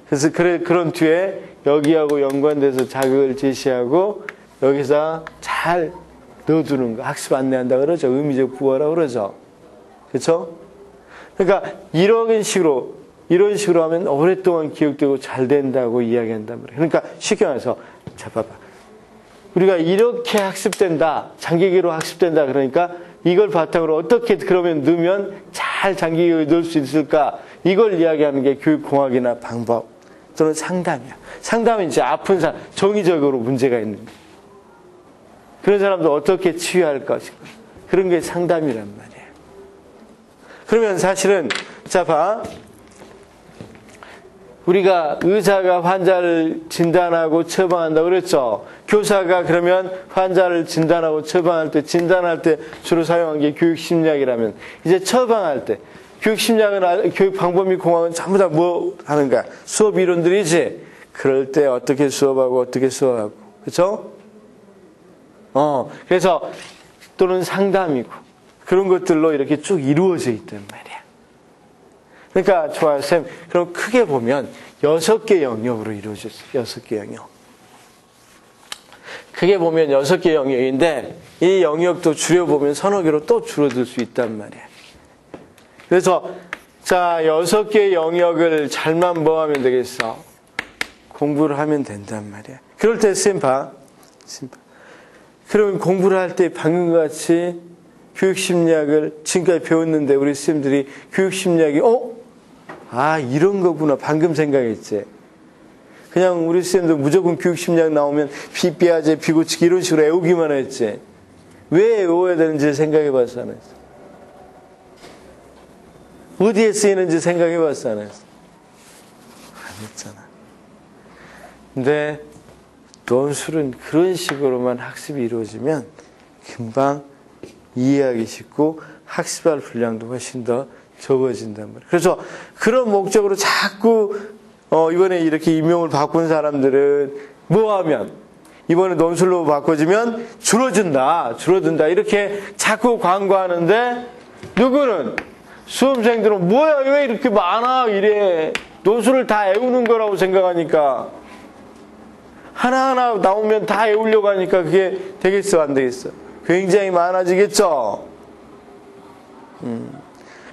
그래서 그런 뒤에 여기하고 연관돼서 자극을 제시하고, 여기서 잘 넣어두는 거. 학습 안내한다 그러죠. 의미적 부호라고 그러죠. 그쵸? 그러니까 이런 식으로 하면 오랫동안 기억되고 잘 된다고 이야기한단 말이에요. 그러니까 쉽게 말해서, 자, 봐봐. 우리가 이렇게 학습된다, 장기기로 학습된다, 그러니까 이걸 바탕으로 어떻게 그러면 넣으면 잘 장기기로 넣을 수 있을까? 이걸 이야기하는 게 교육공학이나 방법 또는 상담이야. 상담은 이제 아픈 사람, 정의적으로 문제가 있는 거야. 그런 사람도 어떻게 치유할 것인가. 그런 게 상담이란 말이에요. 그러면 사실은, 자, 봐. 우리가 의사가 환자를 진단하고 처방한다고 그랬죠. 교사가 그러면 환자를 진단하고 처방할 때, 진단할 때 주로 사용한 게 교육심리학이라면, 이제 처방할 때, 교육심리학은, 교육 방법이 공학은 전부 다 뭐 하는가? 수업 이론들이지. 그럴 때 어떻게 수업하고 어떻게 수업하고. 그쵸? 그래서, 또는 상담이고, 그런 것들로 이렇게 쭉 이루어져 있단 말이야. 그러니까, 좋아요, 쌤. 그럼 크게 보면 6개 영역으로 이루어졌어요. 6개 영역. 크게 보면 6개 영역인데, 이 영역도 줄여보면 서너 개로 또 줄어들 수 있단 말이야. 그래서, 자, 6개 영역을 잘만 뭐 하면 되겠어? 공부를 하면 된단 말이야. 그럴 때 쌤 봐. 그러면 공부를 할 때 방금 같이 교육심리학을 지금까지 배웠는데 우리 쌤들이 교육심리학이 이런 거구나 방금 생각했지. 그냥 우리 쌤도 무조건 교육심리학 나오면 피아제, 비고치기 이런 식으로 외우기만 했지. 왜 외워야 되는지 생각해봤어 안 했어? 어디에 쓰이는지 생각해봤어 안 했어? 안 했잖아. 근데 논술은 그런 식으로만 학습이 이루어지면 금방 이해하기 쉽고 학습할 분량도 훨씬 더 적어진단 말이에요. 그래서 그런 목적으로 자꾸 이번에 이렇게 임용을 바꾼 사람들은 뭐 하면 이번에 논술로 바꿔지면 줄어든다 이렇게 자꾸 광고하는데 누구는 수험생들은 뭐야 왜 이렇게 많아 이래 논술을 다 외우는 거라고 생각하니까 하나하나 나오면 다 외우려고 하니까 그게 되겠어 안 되겠어? 굉장히 많아지겠죠?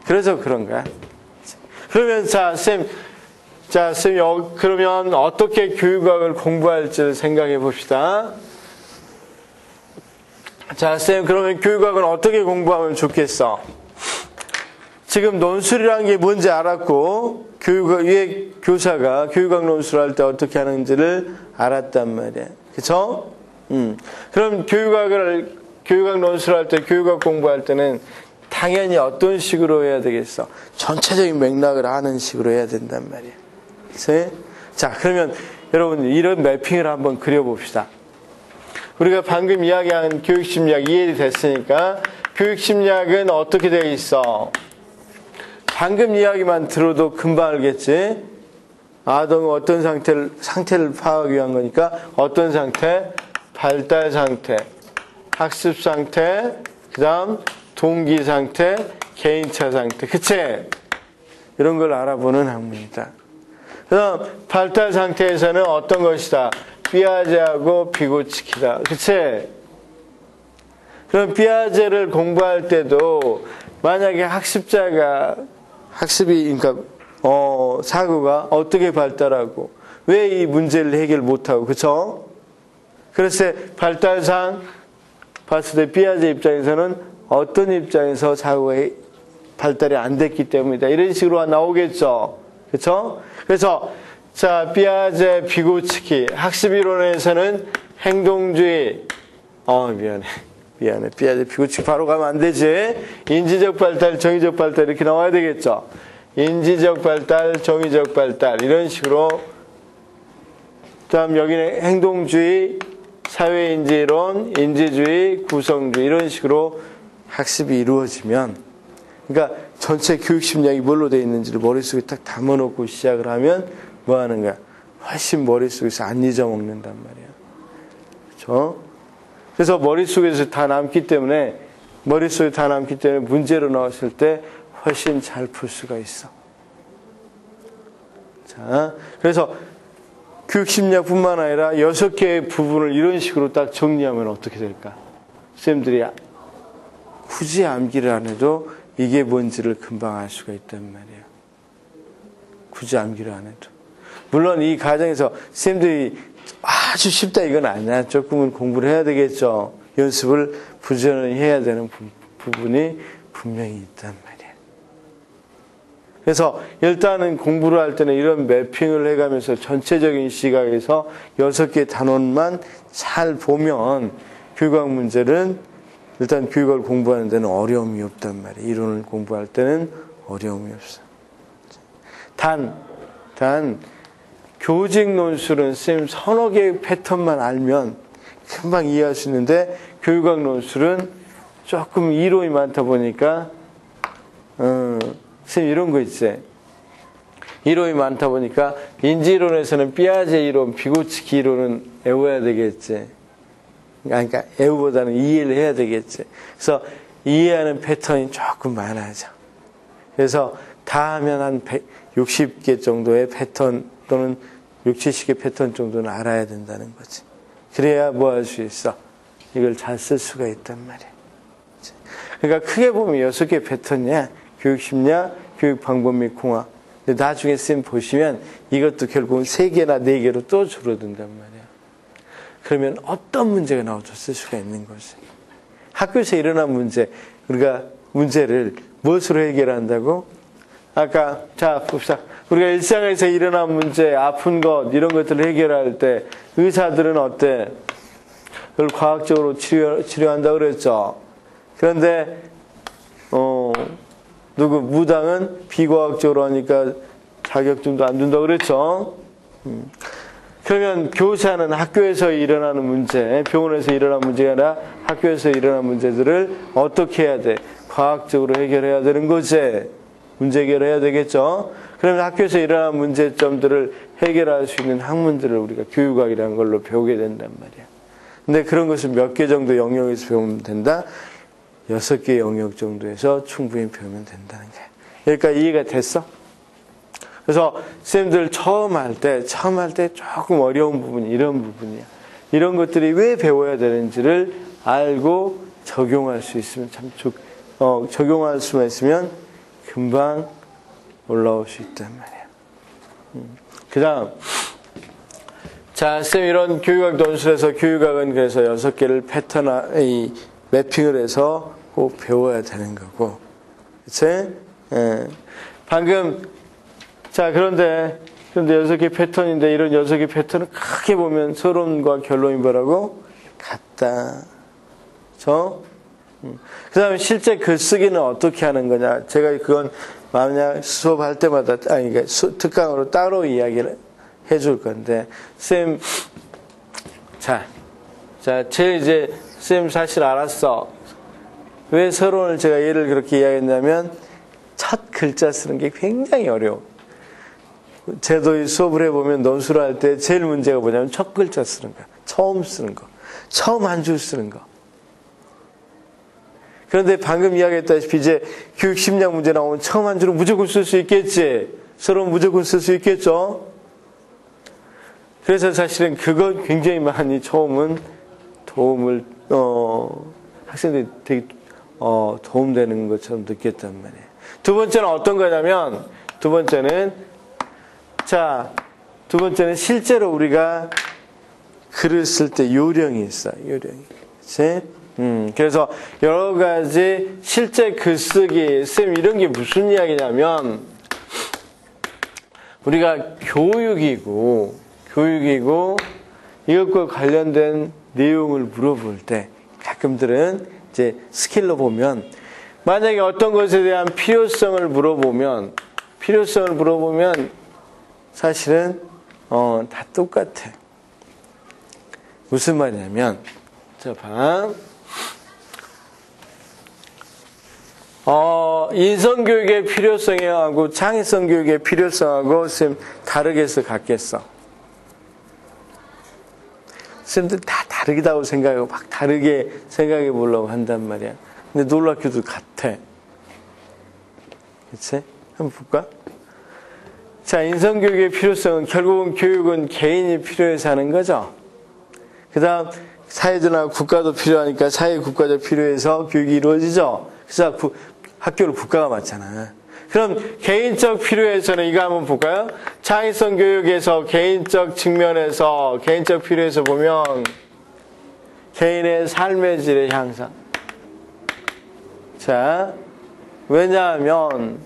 그래서 그런 거야. 그러면 쌤, 그러면 어떻게 교육학을 공부할지를 생각해 봅시다. 자, 쌤, 그러면 교육학은 어떻게 공부하면 좋겠어? 지금 논술이라는 게 뭔지 알았고, 위에 교사가 교육학 논술을 할 때 어떻게 하는지를 알았단 말이야. 그쵸? 그럼 교육학 논술을 할 때, 교육학 공부할 때는 당연히 어떤 식으로 해야 되겠어? 전체적인 맥락을 아는 식으로 해야 된단 말이야. 그치? 자, 그러면 여러분, 이런 매핑을 한번 그려봅시다. 우리가 방금 이야기한 교육심리학 이해됐으니까, 교육심리학은 어떻게 되어 있어? 방금 이야기만 들어도 금방 알겠지? 아동은 어떤 상태를 파악하기 위한 거니까, 어떤 상태? 발달 상태, 학습 상태, 그 다음 동기 상태, 개인차 상태. 그치? 이런 걸 알아보는 학문이다. 그 다음 발달 상태에서는 어떤 것이다? 피아제하고 비고치키다. 그치? 그럼 피아제를 공부할 때도 만약에 그러니까 사고가 어떻게 발달하고 왜 이 문제를 해결 못하고 그쵸? 그래서 발달상 봤을 때 피아제 입장에서는 어떤 입장에서 사고가 발달이 안 됐기 때문이다. 이런 식으로 나오겠죠. 그쵸? 그래서 자, 피아제 비고치키 학습 이론에서는 행동주의 미안해. 피아제 비고치키 바로 가면 안 되지. 인지적 발달, 정의적 발달 이렇게 나와야 되겠죠. 인지적 발달, 정의적 발달 이런 식으로 그다음 여기는 행동주의, 사회인지론, 인지주의, 구성주의 이런 식으로 학습이 이루어지면 그러니까 전체 교육심리학이 뭘로 되어 있는지를 머릿속에 딱 담아놓고 시작을 하면 뭐 하는 거야? 훨씬 머릿속에서 안 잊어먹는단 말이야. 그렇죠? 그래서 머릿속에서 다 남기 때문에 머릿속에 다 남기 때문에 문제로 나왔을 때 훨씬 잘 풀 수가 있어. 자, 그래서 교육심리학뿐만 아니라 6개의 부분을 이런 식으로 딱 정리하면 어떻게 될까? 쌤들이 굳이 암기를 안 해도 이게 뭔지를 금방 알 수가 있단 말이에요. 굳이 암기를 안 해도. 물론 이 과정에서 쌤들이 아주 쉽다 이건 아니야. 조금은 공부를 해야 되겠죠. 연습을 부지런히 해야 되는 부분이 분명히 있단 말이에요. 그래서 일단은 공부를 할 때는 이런 매핑을 해가면서 전체적인 시각에서 6개의 단원만 잘 보면 교육학 문제는 일단 교육을 공부하는 데는 어려움이 없단 말이에요. 이론을 공부할 때는 어려움이 없어. 단 교직 논술은 쌤 서너 개의 패턴만 알면 금방 이해할 수 있는데 교육학 논술은 조금 이론이 많다 보니까 쌤 이런 거 있지. 이론이 많다 보니까 인지이론에서는 삐아제 이론, 비고츠키 이론은 외워야 되겠지. 그러니까 외우보다는 이해를 해야 되겠지. 그래서 이해하는 패턴이 조금 많아져. 그래서 다 하면 한 160개 정도의 패턴 또는 60, 70개 패턴 정도는 알아야 된다는 거지. 그래야 뭐 할 수 있어? 이걸 잘 쓸 수가 있단 말이야. 그러니까 크게 보면 6개 패턴이야. 교육심리학, 교육방법 및 공학. 근데 나중에 쌤 보시면 이것도 결국은 3개나 4개로 또 줄어든단 말이야. 그러면 어떤 문제가 나와도 쓸 수가 있는 거지. 학교에서 일어난 문제, 우리가 문제를 무엇으로 해결한다고? 아까 자 봅시다. 우리가 일상에서 일어난 문제, 아픈 것 이런 것들을 해결할 때 의사들은 어때? 그걸 과학적으로 치료한다고 그랬죠. 그런데 무당은 비과학적으로 하니까 자격증도 안 준다고 그랬죠. 그러면 교사는 학교에서 일어나는 문제, 병원에서 일어나는 문제가 아니라 학교에서 일어나는 문제들을 어떻게 해야 돼? 과학적으로 해결해야 되는 거지. 문제 해결해야 되겠죠. 그러면 학교에서 일어나는 문제점들을 해결할 수 있는 학문들을 우리가 교육학이라는 걸로 배우게 된단 말이야. 근데 그런 것을 몇 개 정도 영역에서 배우면 된다? 6개 영역 정도에서 충분히 배우면 된다는 거야. 여기까지 이해가 됐어? 그래서 쌤들 처음 할 때 조금 어려운 부분이 이런 부분이야. 이런 것들이 왜 배워야 되는지를 알고 적용할 수 있으면 참 적용할 수만 있으면 금방 올라올 수 있단 말이야. 그 다음. 자, 쌤 이런 교육학 논술에서 교육학은 그래서 6개를 매핑을 해서 꼭 배워야 되는 거고. 그치? 방금, 자, 그런데 6개 패턴인데 이런 6개 패턴을 크게 보면 서론과 결론이 뭐라고? 같다. 그 다음에 실제 글쓰기는 어떻게 하는 거냐. 제가 그건 만약 수업할 때마다, 그러니까 특강으로 따로 이야기를 해줄 건데, 쌤, 제일 이제, 쌤 사실 알았어. 왜 서론을 제가 예를 그렇게 이야기했냐면, 첫 글자 쓰는 게 굉장히 어려워. 제도 수업을 해보면 논술을 할 때 제일 문제가 뭐냐면 첫 글자 쓰는 거야. 처음 쓰는 거. 처음 한 줄 쓰는 거. 그런데 방금 이야기했다시피 이제 교육심리학 문제 나오면 처음 한 줄은 무조건 쓸 수 있겠지. 서론 무조건 쓸 수 있겠죠. 그래서 사실은 그거 굉장히 많이 처음은 도움을 학생들이 되게 도움되는 것처럼 느꼈단 말이에요. 두 번째는 어떤 거냐면 두 번째는 실제로 우리가 글을 쓸 때 요령이 있어. 요령이. 그치? 그래서 여러 가지 실제 글쓰기, 쌤 이런 게 무슨 이야기냐면 우리가 교육이고 이것과 관련된 내용을 물어볼 때 가끔들은 이제 스킬로 보면 만약에 어떤 것에 대한 필요성을 물어보면 사실은 다 똑같아. 무슨 말이냐면 자 봐. 인성교육의 필요성하고 창의성 교육의 필요성하고 쌤 다르게 해서 갖겠어. 쌤들 다 다르다고 생각하고 막 다르게 생각해 보려고 한단 말이야. 근데 놀랍게도 같아. 그치? 한번 볼까? 자, 인성교육의 필요성은 결국은 교육은 개인이 필요해서 하는 거죠. 그 다음 사회주나 국가도 필요하니까 사회 국가도 필요해서 교육이 이루어지죠. 그래서 학교를 국가가 맡잖아. 그럼 개인적 필요에서는 이거 한번 볼까요? 창의성 교육에서 개인적 측면에서 개인적 필요에서 보면 개인의 삶의 질의 향상. 자, 왜냐하면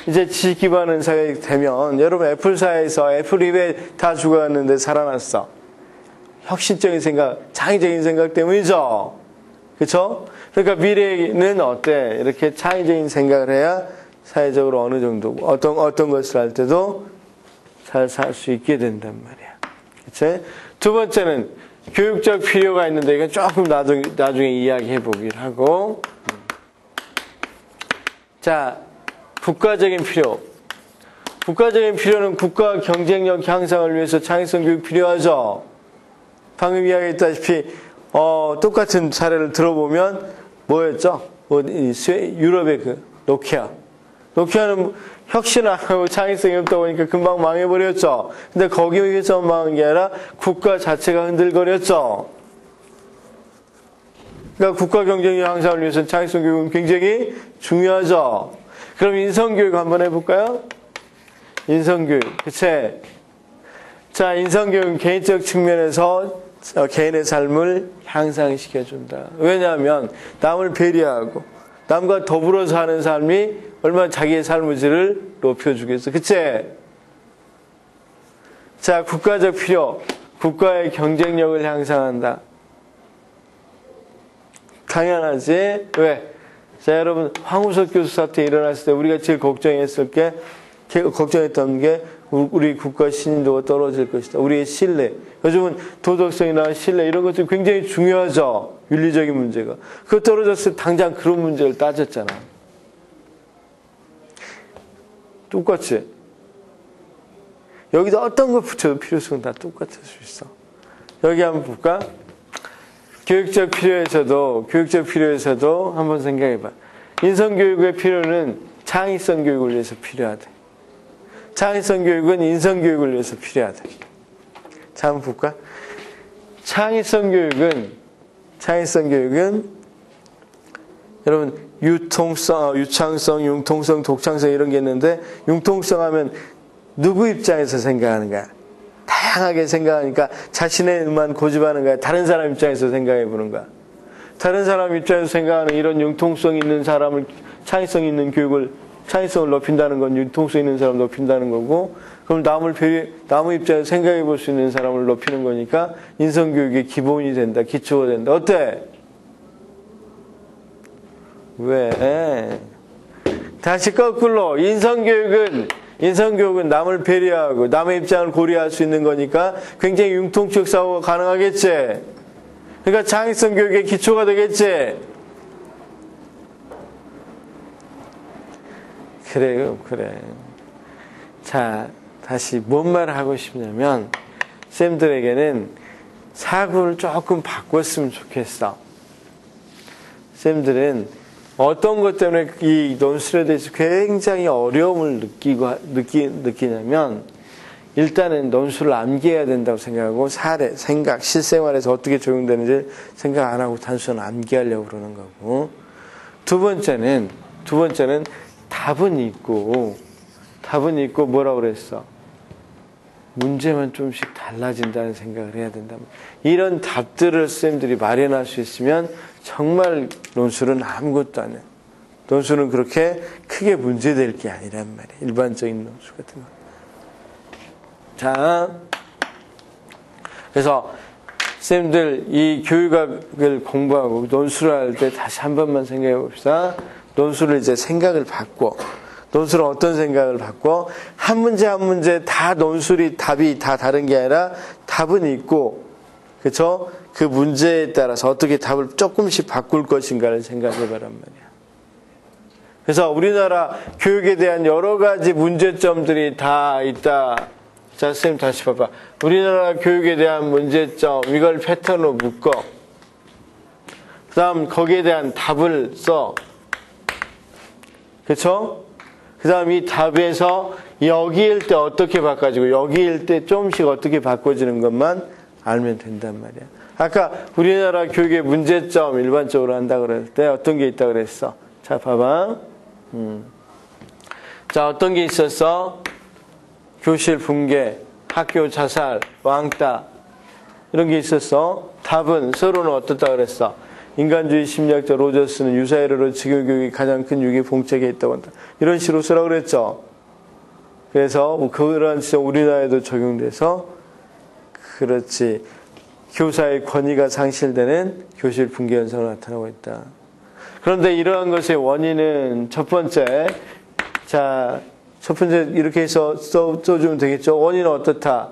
이제 지식 기반은 사회가 되면 여러분 애플 사회에서 애플이 왜 다 죽어갔는데 살아났어? 혁신적인 생각, 창의적인 생각 때문이죠. 그렇죠? 그러니까 미래는 어때? 이렇게 창의적인 생각을 해야 사회적으로 어느 정도 어떤 것을 할 때도 잘 살 수 있게 된단 말이야. 그렇지? 두 번째는 교육적 필요가 있는데 이건 조금 나중에 이야기해 보기를 하고. 자, 국가적인 필요. 국가적인 필요는 국가 경쟁력 향상을 위해서 창의성 교육 필요하죠. 방금 이야기했다시피 똑같은 사례를 들어보면 뭐였죠? 유럽의 그 노키아는 혁신 안 하고 창의성이 없다 보니까 금방 망해버렸죠. 근데 거기에서 망한 게 아니라 국가 자체가 흔들거렸죠. 그러니까 국가 경쟁력 향상을 위해서 창의성 교육은 굉장히 중요하죠. 그럼 인성교육 한번 해볼까요? 인성교육, 그치? 자, 인성교육은 개인적 측면에서 개인의 삶을 향상시켜준다. 왜냐하면 남을 배려하고 남과 더불어 사는 삶이 얼마나 자기의 삶의 질을 높여주겠어. 그치? 자, 국가적 필요, 국가의 경쟁력을 향상한다. 당연하지? 왜? 자, 여러분, 황우석 교수 사태 일어났을 때 우리가 제일 걱정했던 게 우리 국가 신인도가 떨어질 것이다. 우리의 신뢰. 요즘은 도덕성이나 신뢰 이런 것들이 굉장히 중요하죠. 윤리적인 문제가. 그거 떨어졌을 때 당장 그런 문제를 따졌잖아. 똑같이. 여기다 어떤 걸 붙여도 필요성은 다 똑같을 수 있어. 여기 한번 볼까? 교육적 필요에서도 한번 생각해봐. 인성교육의 필요는 창의성 교육을 위해서 필요하대. 창의성 교육은 인성교육을 위해서 필요하대. 자, 한번 볼까? 창의성 교육은 여러분 유창성, 융통성, 독창성 이런 게 있는데 융통성 하면 누구 입장에서 생각하는 거야? 다양하게 생각하니까 자신의만 고집하는 거야? 다른 사람 입장에서 생각해 보는 거야? 다른 사람 입장에서 생각하는 이런 융통성 있는 사람을 창의성 있는 교육을 창의성을 높인다는 건 융통성 있는 사람을 높인다는 거고 그럼 남의 입장에서 생각해 볼 수 있는 사람을 높이는 거니까 인성교육의 기본이 된다. 기초가 된다. 어때? 왜? 다시 거꾸로 인성교육은 남을 배려하고 남의 입장을 고려할 수 있는 거니까 굉장히 융통적 사고가 가능하겠지. 그러니까 창의성 교육의 기초가 되겠지. 그래. 자, 다시 뭔 말을 하고 싶냐면 쌤들에게는 사고를 조금 바꿨으면 좋겠어. 쌤들은 어떤 것 때문에 이 논술에 대해서 굉장히 어려움을 느끼냐면 일단은 논술을 암기해야 된다고 생각하고 사례, 생각, 실생활에서 어떻게 적용되는지 생각 안 하고 단순히 암기하려고 그러는 거고 두 번째는 답은 있고 뭐라고 그랬어? 문제만 좀씩 달라진다는 생각을 해야 된다. 이런 답들을 쌤들이 마련할 수 있으면 정말 논술은 아무것도 안 해. 논술은 그렇게 크게 문제될 게 아니란 말이야. 일반적인 논술 같은 거. 자, 그래서 쌤들 이 교육학을 공부하고 논술을 할 때 다시 한 번만 생각해 봅시다. 논술을 이제 생각을 바꿔. 논술은 어떤 생각을 바꿔? 한 문제 한 문제 다 논술이 답이 다 다른 게 아니라 답은 있고, 그렇죠? 그 문제에 따라서 어떻게 답을 조금씩 바꿀 것인가를 생각해 보란 말이야. 그래서 우리나라 교육에 대한 여러 가지 문제점들이 다 있다. 자, 선생님 다시 봐봐. 우리나라 교육에 대한 문제점, 이걸 패턴으로 묶어. 그 다음 거기에 대한 답을 써. 그쵸? 그 다음 이 답에서 여기일 때 어떻게 바꿔지고 여기일 때 조금씩 어떻게 바꿔지는 것만 알면 된단 말이야. 아까 우리나라 교육의 문제점 일반적으로 한다 그럴 때 어떤 게 있다 그랬어? 자, 봐봐. 자, 어떤 게 있었어? 교실 붕괴, 학교 자살, 왕따 이런 게 있었어. 답은 서로는 어떻다 그랬어? 인간주의 심리학자 로저스는 유사회로로 지금 교육이 가장 큰 유익의 봉착에 있다고 한다. 이런 식으로 쓰라고 그랬죠. 그래서 그런 지점 우리나라에도 적용돼서 그렇지. 교사의 권위가 상실되는 교실 붕괴 현상으로 나타나고 있다. 그런데 이러한 것의 원인은 첫 번째, 자, 첫 번째 이렇게 해서 써주면 되겠죠. 원인은 어떻다?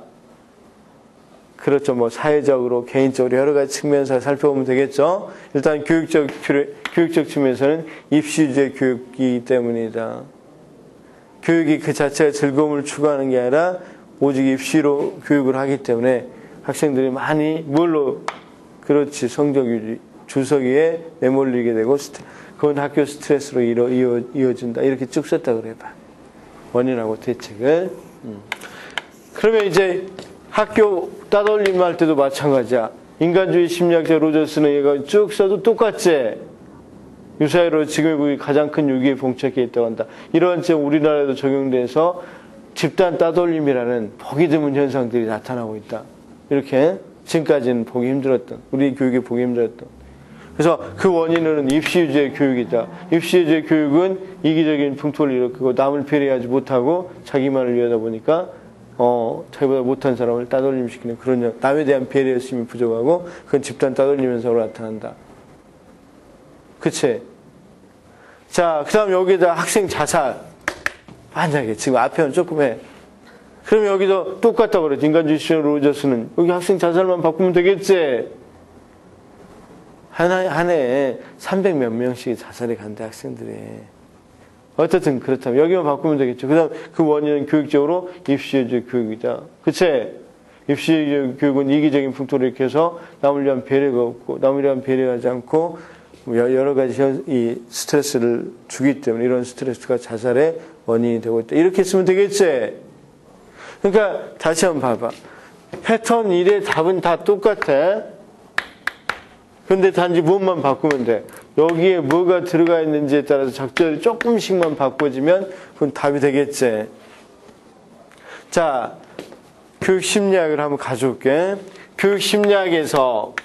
그렇죠. 뭐 사회적으로, 개인적으로 여러 가지 측면에서 살펴보면 되겠죠. 일단 교육적 측면에서는 입시주의 교육이기 때문이다. 교육이 그 자체가 즐거움을 추구하는 게 아니라 오직 입시로 교육을 하기 때문에 학생들이 많이 뭘로 그렇지 성적 유지 주석위에 내몰리게 되고 그건 학교 스트레스로 이어진다. 이렇게 쭉 썼다 그래봐. 원인하고 대책을. 그러면 이제 학교 따돌림 할 때도 마찬가지야. 인간주의 심리학자 로저스는 얘가 쭉 써도 똑같지. 유사회로 지금의 가장 큰 유기에 봉착해 있다고 한다. 이러한 점 우리나라에도 적용돼서 집단 따돌림이라는 보기 드문 현상들이 나타나고 있다. 이렇게 지금까지는 보기 힘들었던, 우리 교육에 보기 힘들었던. 그래서 그 원인은 입시유지의 교육이다. 입시유지의 교육은 이기적인 풍토를 일으키고 남을 배려하지 못하고 자기만을 위하다 보니까 자기보다 못한 사람을 따돌림시키는 그런 남에 대한 배려심이 부족하고 그건 집단 따돌림 현상으로 나타난다. 그치? 자, 그 다음 여기다 학생 자살. 만약에 지금 앞에는 조금 해. 그럼 여기도 똑같다고 그래. 인간주의 심리학 로저스는 여기 학생 자살만 바꾸면 되겠지? 한 해에 300 몇 명씩 자살이 간대, 학생들이. 어쨌든 그렇다면 여기만 바꾸면 되겠죠. 그 다음 그 원인은 교육적으로 입시유지 교육이다. 그치? 입시유지 교육은 이기적인 풍토를 일으켜서 남을 위한 배려가 없고 남을 위한 배려하지 않고 여러 가지 이 스트레스를 주기 때문에 이런 스트레스가 자살의 원인이 되고 있다. 이렇게 쓰면 되겠지? 그러니까 다시 한번 봐봐. 패턴 1의 답은 다 똑같아. 근데 단지 무엇만 바꾸면 돼. 여기에 뭐가 들어가 있는지에 따라서 적절히 조금씩만 바꿔지면 그건 답이 되겠지. 자, 교육심리학을 한번 가져올게. 교육심리학에서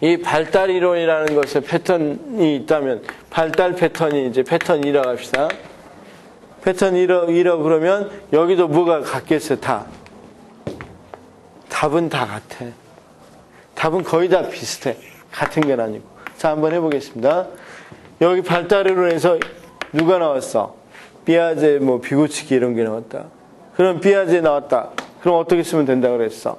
이 발달 이론이라는 것에 패턴이 있다면 발달 패턴이 이제 패턴 2라고 합시다. 패턴 2라고 그러면 여기도 뭐가 같겠어요? 다. 답은 다 같아. 답은 거의 다 비슷해. 같은 건 아니고. 자, 한번 해보겠습니다. 여기 발달 이론에서 누가 나왔어? 피아제, 비고치기 이런 게 나왔다. 그럼 피아제 나왔다. 그럼 어떻게 쓰면 된다고 그랬어?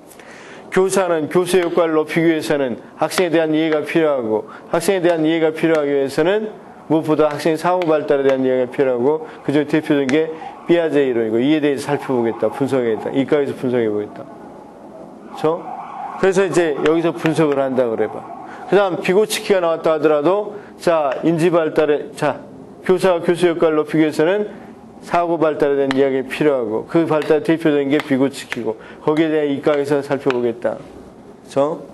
교사는 교수의 효과를 높이기 위해서는 학생에 대한 이해가 필요하고 학생에 대한 이해가 필요하기 위해서는 무엇보다 학생의 사후 발달에 대한 이해가 필요하고 그중 대표적인 게 피아제 이론이고 이에 대해서 살펴보겠다. 분석하겠다. 이과에서 분석해보겠다. 그렇죠? 그래서 이제 여기서 분석을 한다 그래봐. 그 다음 비고치키가 나왔다 하더라도 자 인지 발달에 자 교사와 교수 역할을 높이기 위해서는 사고 발달에 대한 이야기가 필요하고 그 발달 대표적인 게 비고치키고 거기에 대해 이과에서 살펴보겠다. 그렇죠?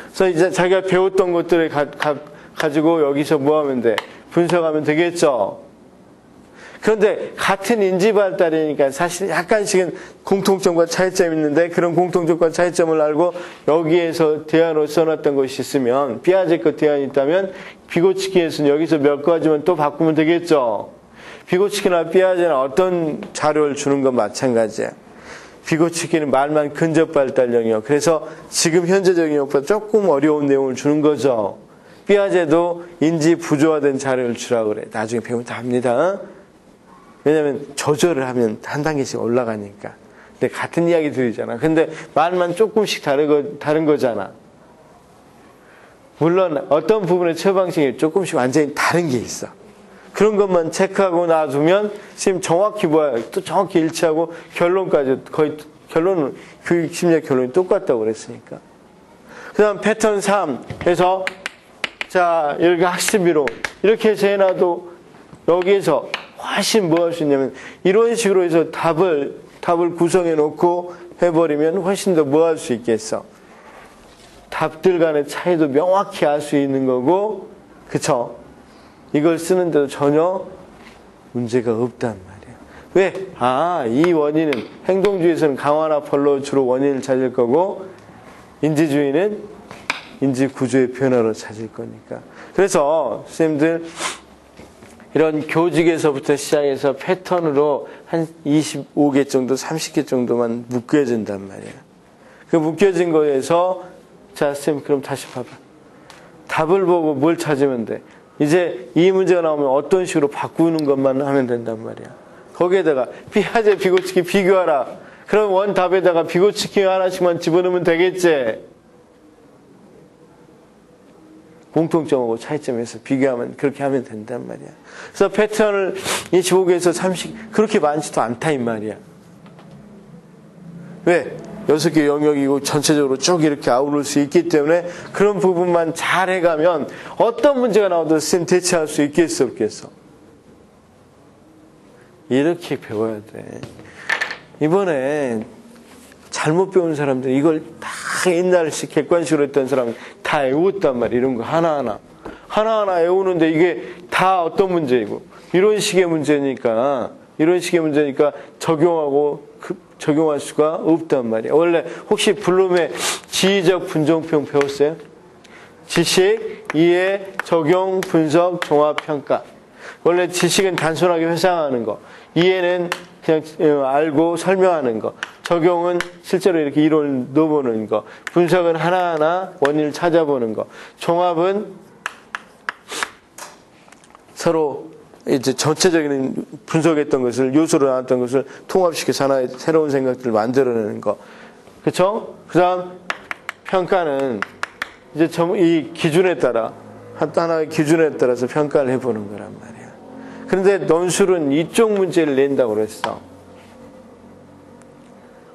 그래서 이제 자기가 배웠던 것들을 가지고 여기서 뭐 하면 돼? 분석하면 되겠죠. 그런데 같은 인지 발달이니까 사실 약간씩은 공통점과 차이점이 있는데 그런 공통점과 차이점을 알고 여기에서 대안으로 써놨던 것이 있으면 피아제 것 대안이 있다면 비고치키에서는 여기서 몇 가지만 또 바꾸면 되겠죠. 비고치키나 피아제는 어떤 자료를 주는 건 마찬가지야. 비고치키는 말만 근접 발달형이요. 그래서 지금 현재적인 것보다 조금 어려운 내용을 주는 거죠. 피아제도 인지 부조화된 자료를 주라고 그래. 나중에 배우면 다 합니다. 왜냐하면 조절을 하면 한 단계씩 올라가니까. 근데 같은 이야기 들리잖아. 근데 말만 조금씩 다른 거잖아. 물론 어떤 부분의 처방식이 조금씩 완전히 다른 게 있어. 그런 것만 체크하고 놔두면 지금 정확히 또 정확히 일치하고 결론까지 거의 결론은 교육심리학 결론이 똑같다고 그랬으니까. 그 다음 패턴 3에서 자, 이렇게 학습비로 이렇게 해서 해놔도 여기에서 훨씬 뭐 할 수 있냐면 이런 식으로 해서 답을 구성해 놓고 해버리면 훨씬 더 뭐 할 수 있겠어. 답들 간의 차이도 명확히 알 수 있는 거고, 그쵸? 이걸 쓰는데도 전혀 문제가 없단 말이야. 왜? 이 원인은 행동주의에서는 강화나 펄로 주로 원인을 찾을 거고, 인지주의는 인지 구조의 변화로 찾을 거니까. 그래서 선생님들 이런 교직에서부터 시작해서 패턴으로 한 25개 정도, 30개 정도만 묶여진단 말이야. 그 묶여진 거에서 자, 선생님 그럼 다시 봐봐. 답을 보고 뭘 찾으면 돼. 이제 이 문제가 나오면 어떤 식으로 바꾸는 것만 하면 된단 말이야. 거기에다가 피하제, 비고치기 비교하라. 그럼 원답에다가 비고치기 하나씩만 집어넣으면 되겠지. 공통점하고 차이점에서 비교하면 그렇게 하면 된단 말이야. 그래서 패턴을 25개에서 30, 그렇게 많지도 않다 이 말이야. 왜? 6개 영역이고 전체적으로 쭉 이렇게 아우를 수 있기 때문에 그런 부분만 잘 해가면 어떤 문제가 나와도 쌤 대처할 수 있겠어 없겠어? 이렇게 배워야 돼. 이번에 잘못 배운 사람들 이걸 다 옛날식 객관식으로 했던 사람 다 외웠단 말이야. 이런 거 하나하나 외우는데 이게 다 어떤 문제이고 이런 식의 문제니까 적용할 수가 없단 말이야. 원래 혹시 블룸의 지휘적 분종평 배웠어요? 지식, 이해, 적용, 분석, 종합, 평가. 원래 지식은 단순하게 회상하는 거, 이해는 그냥 알고 설명하는 거, 적용은 실제로 이렇게 이론을 넣어보는 거, 분석은 하나하나 원인을 찾아보는 거, 종합은 서로 이제 전체적인 분석했던 것을, 요소로 나왔던 것을 통합시켜서 하나의 새로운 생각들을 만들어내는 거. 그쵸? 그 다음, 평가는 이제 이 기준에 따라, 하나의 기준에 따라서 평가를 해보는 거란 말이야. 그런데 논술은 이쪽 문제를 낸다고 그랬어.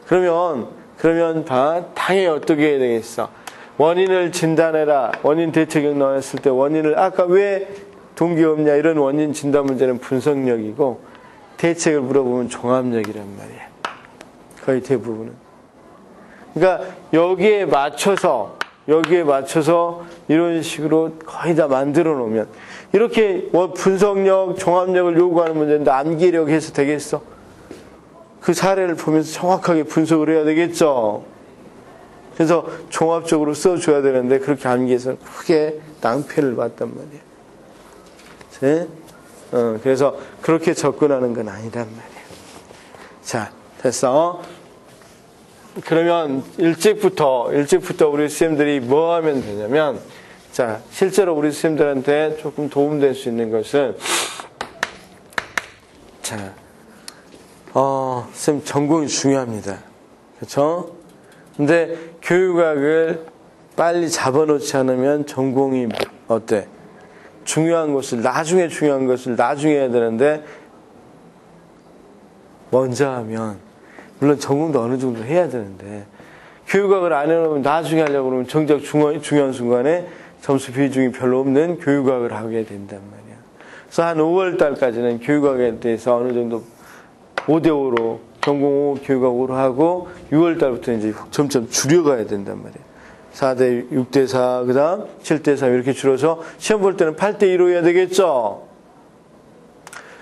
그러면 당연히 어떻게 해야 되겠어? 원인을 진단해라. 원인 대책형 나왔을 때 원인을, 아까 왜 동기 없냐 이런 원인 진단 문제는 분석력이고 대책을 물어보면 종합력이란 말이야. 거의 대부분은. 그러니까 여기에 맞춰서 이런 식으로 거의 다 만들어 놓으면 이렇게 분석력, 종합력을 요구하는 문제인데 암기력 해서 되겠어? 그 사례를 보면서 정확하게 분석을 해야 되겠죠. 그래서 종합적으로 써줘야 되는데 그렇게 암기해서 크게 낭패를 봤단 말이야. 그래서 그렇게 접근하는 건 아니란 말이에요. 자, 됐어. 그러면 일찍부터 우리 선생님들이 뭐 하면 되냐면, 자, 실제로 우리 선생님들한테 조금 도움될 수 있는 것은, 자, 선생님 전공이 중요합니다. 그렇죠? 근데 교육학을 빨리 잡아놓지 않으면 전공이 어때? 나중에 중요한 것을 나중에 해야 되는데, 먼저 하면, 물론 전공도 어느 정도 해야 되는데, 교육학을 안 해놓으면 나중에 하려고 그러면 정작 중요한 순간에 점수 비중이 별로 없는 교육학을 하게 된단 말이야. 그래서 한 5월 달까지는 교육학에 대해서 어느 정도 5대5로, 전공 5, 교육학 5로 하고, 6월 달부터 이제 점점 줄여가야 된단 말이야. 4대 6대4, 그 다음 7대3 이렇게 줄여서 시험 볼 때는 8대2로 해야 되겠죠.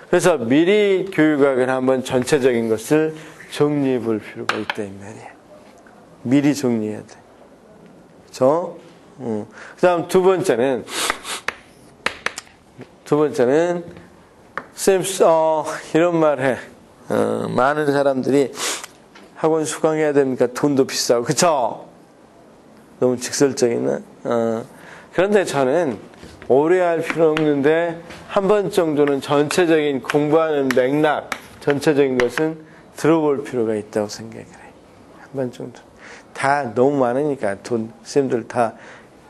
그래서 미리 교육학을 한번 전체적인 것을 정리해 볼 필요가 있다 이 말이에요. 미리 정리해야 돼. 그렇죠? 그 다음 두 번째는 쌤, 이런 말 해. 많은 사람들이 학원 수강해야 됩니까? 돈도 비싸고, 그쵸? 너무 직설적이나? 그런데 저는 오래 할 필요 없는데 한 번 정도는 전체적인 공부하는 맥락, 전체적인 것은 들어볼 필요가 있다고 생각을 해. 한 번 정도. 다 너무 많으니까 쌤들 다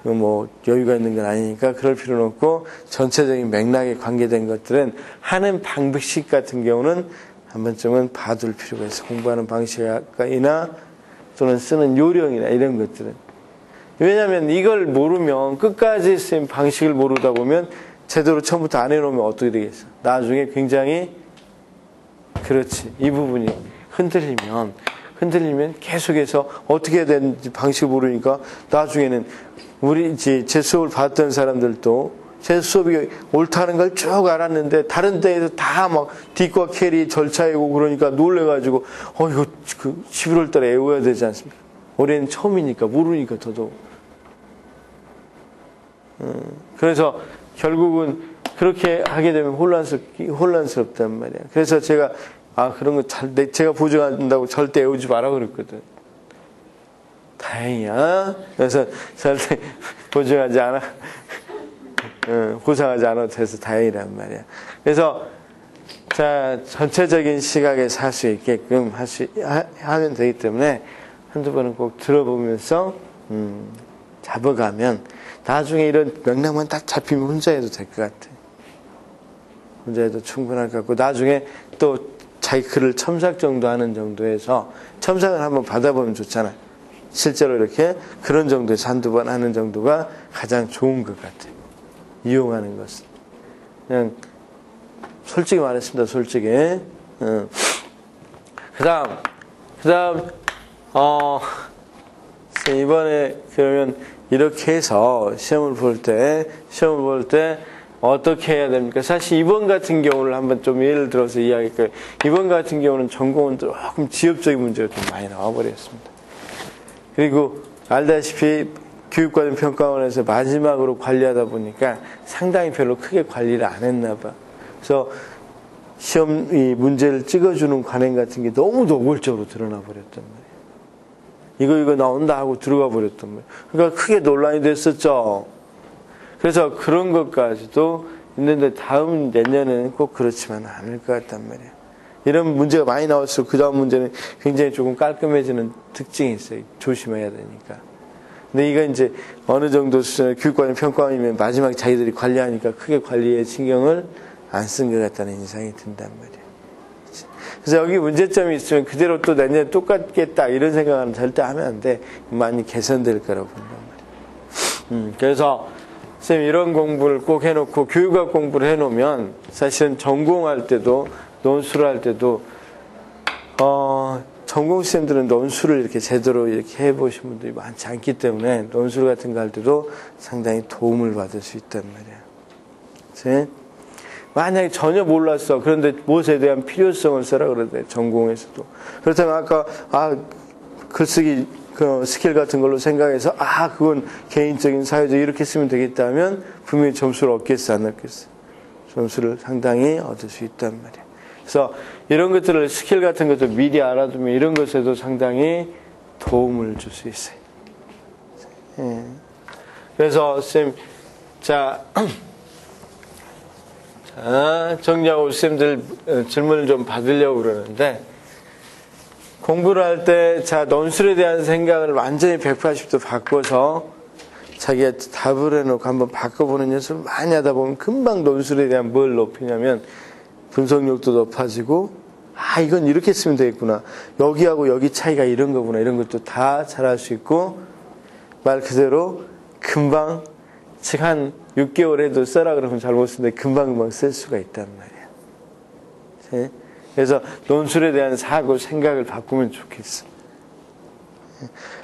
뭐 여유가 있는 건 아니니까 그럴 필요는 없고 전체적인 맥락에 관계된 것들은 하는 방식 같은 경우는 한 번쯤은 봐둘 필요가 있어. 공부하는 방식이나 또는 쓰는 요령이나 이런 것들은. 왜냐하면 이걸 모르면 끝까지 선생님 방식을 모르다 보면 제대로 처음부터 안 해놓으면 어떻게 되겠어? 나중에 굉장히 그렇지. 이 부분이 흔들리면 계속해서 어떻게 해야 되는지 방식을 모르니까 나중에는 우리 이제 제 수업을 봤던 사람들도 제 수업이 옳다는 걸 쭉 알았는데 다른 데에서 다 막 뒷과 캐리 절차이고 그러니까 놀래가지고 이거 그 11월 달에 외워야 되지 않습니까? 올해는 처음이니까 모르니까 더더욱. 그래서 결국은 그렇게 하게 되면 혼란스럽단 말이야. 그래서 제가 그런 거 제가 보증한다고 절대 외우지 마라 그랬거든. 다행이야. 그래서 절대 보증하지 않아. 보상하지 않아도 돼서 다행이란 말이야. 그래서 자 전체적인 시각에서 할 수 있게끔 하면 되기 때문에 한두 번은 꼭 들어보면서 잡아가면 나중에 이런 맥락만 딱 잡히면 혼자 해도 될 것 같아. 혼자 해도 충분할 것 같고 나중에 또 자기 글을 첨삭 정도 하는 정도에서 첨삭을 한번 받아보면 좋잖아. 실제로 이렇게 그런 정도에서 한두 번 하는 정도가 가장 좋은 것 같아. 이용하는 것은. 그냥 솔직히 말했습니다. 솔직히. 그 다음 이번에 그러면 이렇게 해서 시험을 볼 때 어떻게 해야 됩니까? 사실 이번 같은 경우를 한번 좀 예를 들어서 이야기할까요? 이번 같은 경우는 전공은 조금 지엽적인 문제가 좀 많이 나와버렸습니다. 그리고 알다시피 교육과정 평가원에서 마지막으로 관리하다 보니까 상당히 별로 크게 관리를 안 했나 봐. 그래서 시험 이 문제를 찍어주는 관행 같은 게 너무 노골적으로 드러나 버렸단 말이에요. 이거 나온다 하고 들어가 버렸단 말이에요. 그러니까 크게 논란이 됐었죠. 그래서 그런 것까지도 있는데 내년에는 꼭 그렇지만은 않을 것 같단 말이에요. 이런 문제가 많이 나올수록 그 다음 문제는 굉장히 조금 깔끔해지는 특징이 있어요. 조심해야 되니까. 근데 이거 이제 어느 정도 수준의 교육과정 평가원이면 마지막에 자기들이 관리하니까 크게 관리에 신경을 안 쓴 것 같다는 인상이 든단 말이에요. 그래서 여기 문제점이 있으면 그대로 또 내년에 똑같겠다 이런 생각은 절대 하면 안 돼. 많이 개선될 거라고 본단 말이에요. 그래서 선생님 이런 공부를 꼭 해놓고 교육학 공부를 해놓으면 사실은 전공할 때도 논술을 할 때도 전공생들은 논술을 이렇게 제대로 이렇게 해보신 분들이 많지 않기 때문에 논술 같은 거 할 때도 상당히 도움을 받을 수 있단 말이에요. 그치? 만약에 전혀 몰랐어. 그런데 무엇에 대한 필요성을 써라 그러대. 전공에서도. 그렇다면 아까 글쓰기 그 스킬 같은 걸로 생각해서 그건 개인적인 사회적 이렇게 쓰면 되겠다면 분명히 점수를 얻겠어 안 얻겠어? 점수를 상당히 얻을 수 있단 말이에요. 그래서 이런 것들을 스킬 같은 것도 미리 알아두면 이런 것에도 상당히 도움을 줄 수 있어요. 그래서 쌤 정리하고 쌤들 질문을 좀 받으려고 그러는데 공부를 할 때 논술에 대한 생각을 완전히 180도 바꿔서 자기가 답을 해놓고 한번 바꿔보는 연습을 많이 하다 보면 금방 논술에 대한 뭘 높이냐면 분석력도 높아지고 이건 이렇게 쓰면 되겠구나. 여기하고 여기 차이가 이런 거구나. 이런 것도 다 잘할 수 있고 말 그대로 금방 즉 한 6개월 해도 써라 그러면 잘못 쓰는데 금방금방 쓸 수가 있단 말이야. 그래서 논술에 대한 사고 생각을 바꾸면 좋겠어.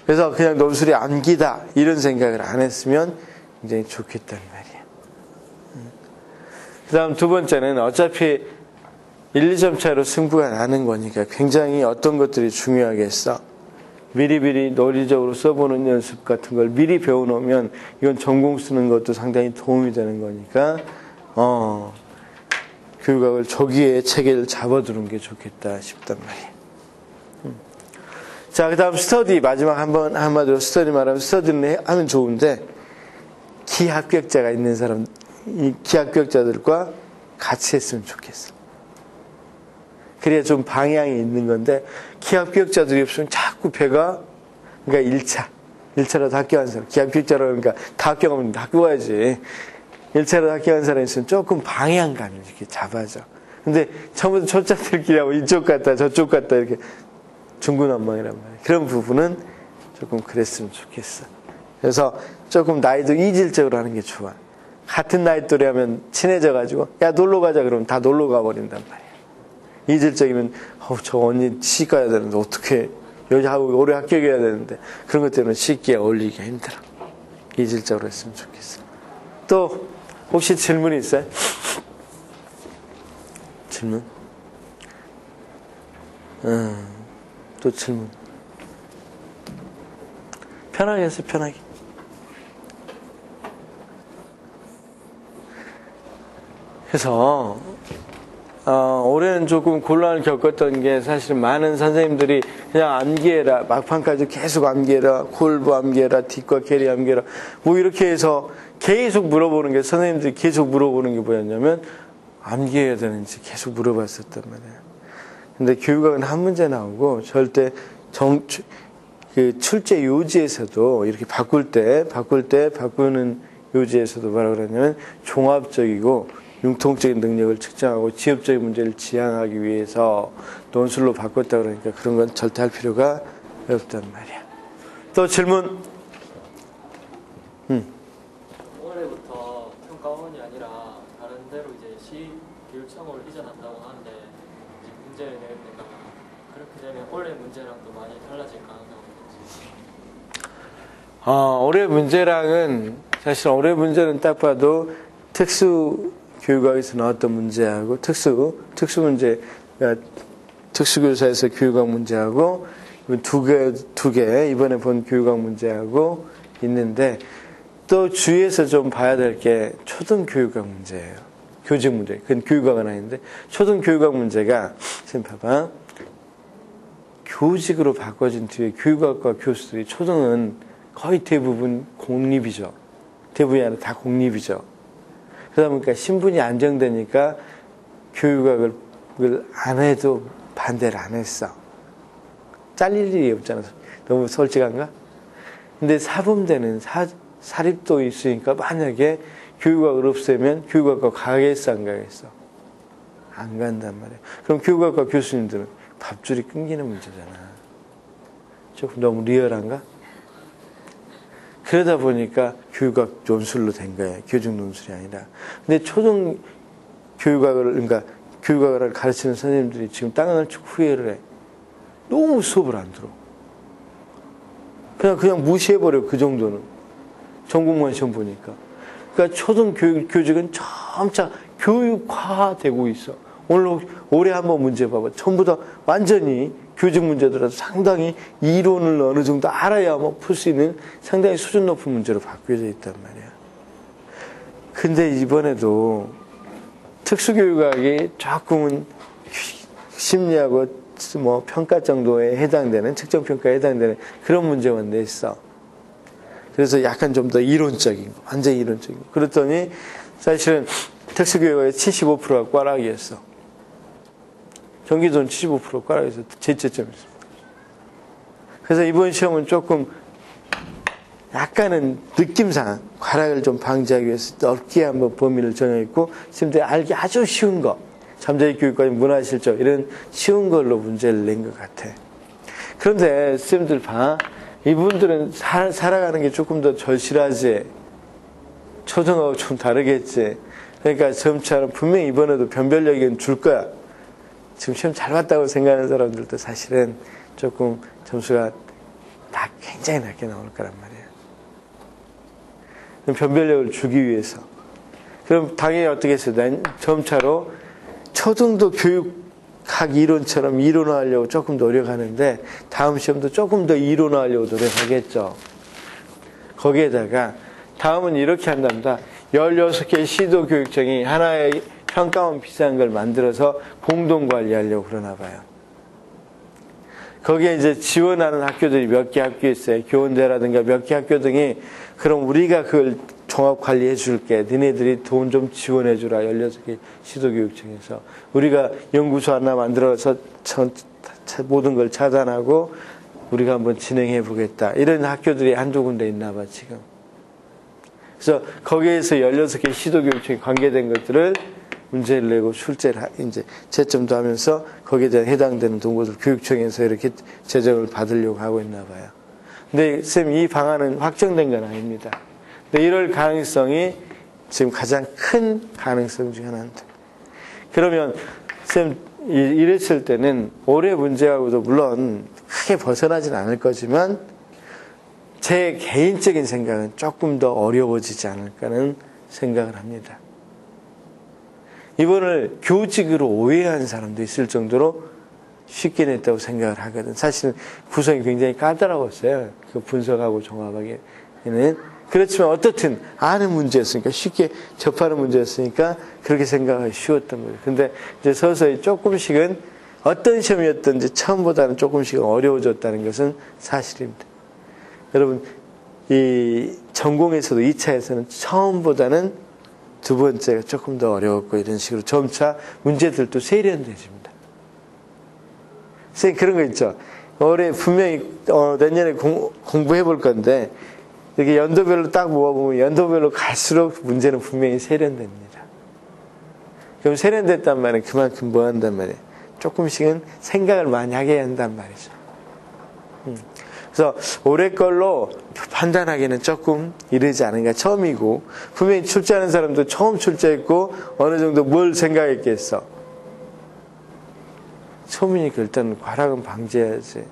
그래서 그냥 논술이 암기다 이런 생각을 안 했으면 굉장히 좋겠단 말이야. 그 다음 두 번째는 어차피 1, 2점 차이로 승부가 나는 거니까 굉장히 어떤 것들이 중요하겠어. 미리미리 논리적으로 써보는 연습 같은 걸 미리 배워놓으면 이건 전공 쓰는 것도 상당히 도움이 되는 거니까 교육학을 조기에 체계를 잡아두는 게 좋겠다 싶단 말이에요. 자, 그 다음 스터디 마지막 한마디로 스터디 말하면 스터디는 하면 좋은데 기합격자가 있는 사람 이 기합격자들과 같이 했으면 좋겠어. 그래야 좀 방향이 있는 건데 기합격자들이 없으면 자꾸 배가 그러니까 1차라도 합격한 사람 기합격자라고 그러니까 다 합격하면 다 학교 가야지 1차라도 합격한 사람이 있으면 조금 방향감을 이렇게 잡아줘. 근데 처음부터 초짜들끼리 하고 이쪽 갔다 저쪽 갔다 이렇게 중구난방이란 말이야. 그런 부분은 조금 그랬으면 좋겠어. 그래서 조금 나이도 이질적으로 하는 게 좋아. 같은 나이 또래 하면 친해져가지고, 야, 놀러 가자 그러면 다 놀러 가버린단 말이야. 이질적이면, 저 언니 시집 가야 되는데, 어떻게, 여자하고 오래 합격해야 되는데, 그런 것 때문에 쉽게 어울리기가 힘들어. 이질적으로 했으면 좋겠어. 또, 혹시 질문이 있어요? 질문? 또 질문. 편하게 해서 편하게. 그래서 올해는 조금 곤란을 겪었던 게 사실은 많은 선생님들이 그냥 암기해라, 막판까지 계속 암기해라, 콜부 암기해라, 뒷과 캐리 암기해라, 뭐 이렇게 해서 계속 물어보는 게, 선생님들이 계속 물어보는 게 뭐였냐면 암기해야 되는지 계속 물어봤었단 말이에요. 근데 교육학은 한 문제 나오고 절대 그 출제 요지에서도 이렇게 바꾸는 요지에서도 뭐라 그러냐면 종합적이고 융통적인 능력을 측정하고 지엽적인 문제를 지향하기 위해서 논술로 바꿨다 그러니까 그런 건 절대 할 필요가 없단 말이야. 또 질문? 올해부터 평가원이 아니라 다른 데로 이제 시교육청으로 이전한다고 하는데 이제 문제를 내야 된다. 그렇게 되면 올해 문제랑 또 많이 달라질 가능성이 있지. 올해 문제랑은 사실 올해 문제는 딱 봐도 특수교육학에서 나왔던 문제하고 특수문제, 그러니까 특수교사에서 교육학 문제하고 두 개 이번에 본 교육학 문제하고 있는데, 또 주위에서 좀 봐야 될 게 초등교육학 문제예요. 교직 문제. 그건 교육학은 아닌데, 초등교육학 문제가 지금 봐봐. 교직으로 바꿔진 뒤에 교육학과 교수들이, 초등은 거의 대부분 공립이죠. 대부분이 아니라 다 공립이죠. 그러다 보니까 신분이 안정되니까 교육학을 안 해도 반대를 안 했어. 잘릴 일이 없잖아. 너무 솔직한가? 근데 사범대는 사립도 있으니까 만약에 교육학을 없애면 교육학과 가겠어, 안 가겠어? 안 간단 말이야. 그럼 교육학과 교수님들은 밥줄이 끊기는 문제잖아. 조금 너무 리얼한가? 그러다 보니까 교육학 논술로 된 거예요. 교직 논술이 아니라. 근데 초등 그러니까 교육학을 가르치는 선생님들이 지금 땅을 치고 후회를 해. 너무 수업을 안 들어. 그냥 무시해버려, 그 정도는. 전공무원 시험 보니까. 그러니까 초등 교직은 점차 교육화되고 있어. 올해 한번 문제 봐봐. 전부 다 완전히 교직 문제들은 상당히 이론을 어느 정도 알아야 풀 수 있는 상당히 수준 높은 문제로 바뀌어져 있단 말이야. 근데 이번에도 특수교육학이 조금은 심리하고 평가 정도에 해당되는, 측정평가에 해당되는 그런 문제만 냈어. 그래서 약간 좀 더 이론적인 거, 완전히 이론적인 거. 그랬더니 사실은 특수교육학의 75%가 꽈락이었어. 경기도는 75% 꽈락에서 제채점이었습니다. 그래서 이번 시험은 조금 약간은 느낌상 꽈락을 좀 방지하기 위해서 넓게 한번 범위를 정해있고, 지금 알기 아주 쉬운 거, 잠재적 교육과의 문화실적 이런 쉬운 걸로 문제를 낸 것 같아. 그런데 쌤들 봐. 이분들은 살아가는 게 조금 더 절실하지. 초등하고 좀 다르겠지. 그러니까 점차 분명히 이번에도 변별력은 줄 거야. 지금 시험 잘 봤다고 생각하는 사람들도 사실은 조금 점수가 굉장히 낮게 나올 거란 말이야. 그럼 변별력을 주기 위해서. 그럼 당연히 어떻게 했어요? 점차로 초등도 교육학 이론처럼 이론화하려고 조금 노력하는데, 다음 시험도 조금 더 이론화하려고 노력하겠죠. 거기에다가 다음은 이렇게 한답니다. 16개 시도교육청이 하나의 평가원 비슷한 걸 만들어서 공동 관리하려고 그러나 봐요. 거기에 이제 지원하는 학교들이 몇 개 학교 있어요. 교원대라든가 몇 개 학교 등이, 그럼 우리가 그걸 종합 관리해 줄게. 너네들이 돈 좀 지원해 주라. 16개 시도교육청에서. 우리가 연구소 하나 만들어서 모든 걸 차단하고 우리가 한번 진행해 보겠다. 이런 학교들이 한두 군데 있나 봐, 지금. 그래서 거기에서 16개 시도교육청이 관계된 것들을 문제를 내고 출제를 이제 채점도 하면서 거기에 대한 해당되는 동부들 교육청에서 이렇게 재정을 받으려고 하고 있나 봐요. 근데 쌤, 이 방안은 확정된 건 아닙니다. 근데 이럴 가능성이 지금 가장 큰 가능성 중 하나입니다. 그러면 쌤, 이랬을 때는 올해 문제하고도 물론 크게 벗어나진 않을 거지만 제 개인적인 생각은 조금 더 어려워지지 않을까는 생각을 합니다. 이번을 교직으로 오해한 사람도 있을 정도로 쉽게 냈다고 생각을 하거든. 사실은 구성이 굉장히 까다로웠어요. 그 분석하고 종합하기에는. 그렇지만 어떻든 아는 문제였으니까, 쉽게 접하는 문제였으니까 그렇게 생각하기 쉬웠던 거예요. 근데 이제 서서히 조금씩은 어떤 시험이었든지 처음보다는 조금씩은 어려워졌다는 것은 사실입니다. 여러분, 이 전공에서도 2차에서는 처음보다는 두 번째가 조금 더 어려웠고 이런 식으로 점차 문제들도 세련돼집니다. 선생님, 그런 거 있죠. 올해 분명히 내년에 공부해 볼 건데 이렇게 연도별로 딱 모아보면 연도별로 갈수록 문제는 분명히 세련됩니다. 그럼 세련됐단 말은 그만큼 뭐 한단 말이에요. 조금씩은 생각을 많이 하게 한단 말이죠. 그래서 올해 걸로 판단하기는 조금 이르지 않은가. 처음이고 분명히 출제하는 사람도 처음 출제했고 어느 정도 뭘 생각했겠어. 처음이니까 일단 과락은 방지해야지.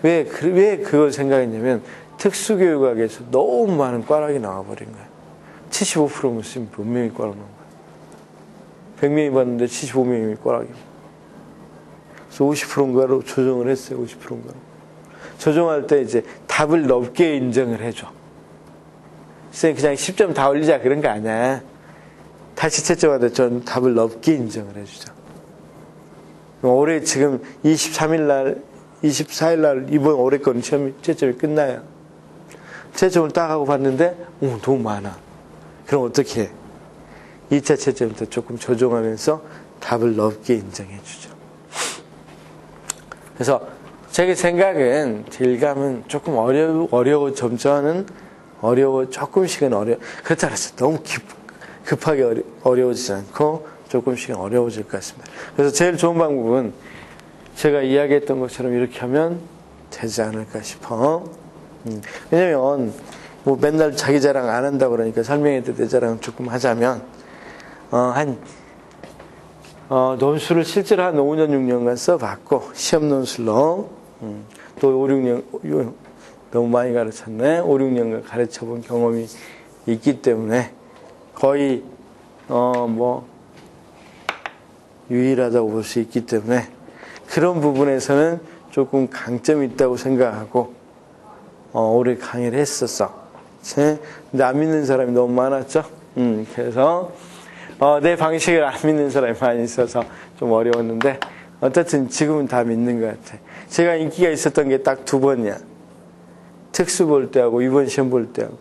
왜 그걸 생각했냐면 특수교육학에서 너무 많은 과락이 나와버린 거야. 75% 무슨 몇 명이 과락 나온 거야. 100명이 봤는데 75명이 과락이야. 그래서 50%인가로 조정을 했어요. 50%인가로. 조정할 때 이제 답을 넓게 인정을 해줘. 선생님, 그냥 10점 다 올리자 그런 거 아니야. 다시 채점하되 전 답을 넓게 인정을 해주자. 올해 지금 23일 날, 24일 날 이번 올해 건 시험 채점이 끝나요. 채점을 딱 하고 봤는데 너무 많아. 그럼 어떻게 해? 2차 채점부터 조금 조정하면서 답을 넓게 인정해 주죠. 그래서 제 생각은 딜감은 조금 점차는 조금씩은 그렇다고 해서 너무 급하게 어려워지지 않고 조금씩은 어려워질 것 같습니다. 그래서 제일 좋은 방법은 제가 이야기했던 것처럼 이렇게 하면 되지 않을까 싶어. 왜냐면 뭐 맨날 자기 자랑 안 한다고 그러니까 설명해도 내 자랑 조금 하자면 논술을 실제로 한 5년 6년간 써봤고 시험 논술로 또 5, 6년 너무 많이 가르쳤네. 5, 6년간 가르쳐본 경험이 있기 때문에 거의 유일하다고 볼 수 있기 때문에 그런 부분에서는 조금 강점이 있다고 생각하고 올해 강의를 했었어. 근데 안 믿는 사람이 너무 많았죠. 그래서 내 방식을 안 믿는 사람이 많이 있어서 좀 어려웠는데 어쨌든 지금은 다 믿는 것 같아. 제가 인기가 있었던 게 딱 두 번이야. 특수 볼 때하고 이번 시험 볼 때하고.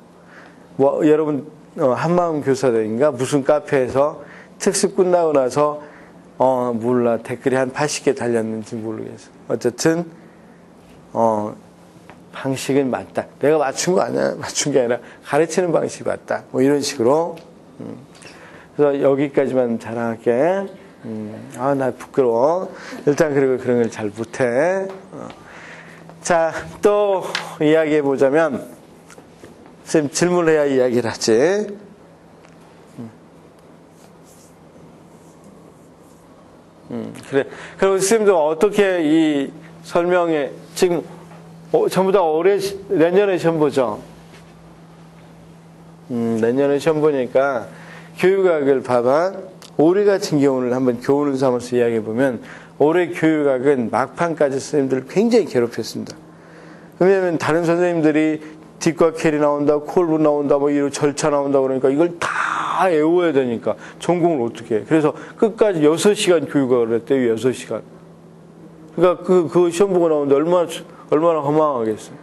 여러분 한마음 교사들인가 무슨 카페에서 특수 끝나고 나서 몰라 댓글이 한 80개 달렸는지 모르겠어. 어쨌든 방식은 맞다. 내가 맞춘 거 아니야. 맞춘 게 아니라 가르치는 방식이 맞다. 뭐 이런 식으로. 그래서 여기까지만 자랑할게. 나 부끄러워. 일단 그리고 그런 걸 잘 못해. 자, 또 이야기해 보자면, 쌤 질문을 해야 이야기를 하지. 그래. 그리고 쌤도 어떻게 이 설명에 지금 전부 다 내년에 시험 보죠. 내년에 시험 보니까 교육학을 봐봐. 올해 같은 경우는 한번 교훈을 삼아서 이야기해 보면 올해 교육학은 막판까지 선생님들을 굉장히 괴롭혔습니다. 왜냐하면 다른 선생님들이 뒷과 캐리 나온다, 콜브 나온다, 뭐 이런 절차 나온다 그러니까 이걸 다 외워야 되니까 전공을 어떻게 해. 그래서 끝까지 6시간 교육학을 했대요. 6시간. 그러니까 그 시험 보고 나오는데 얼마나 허망하겠어요.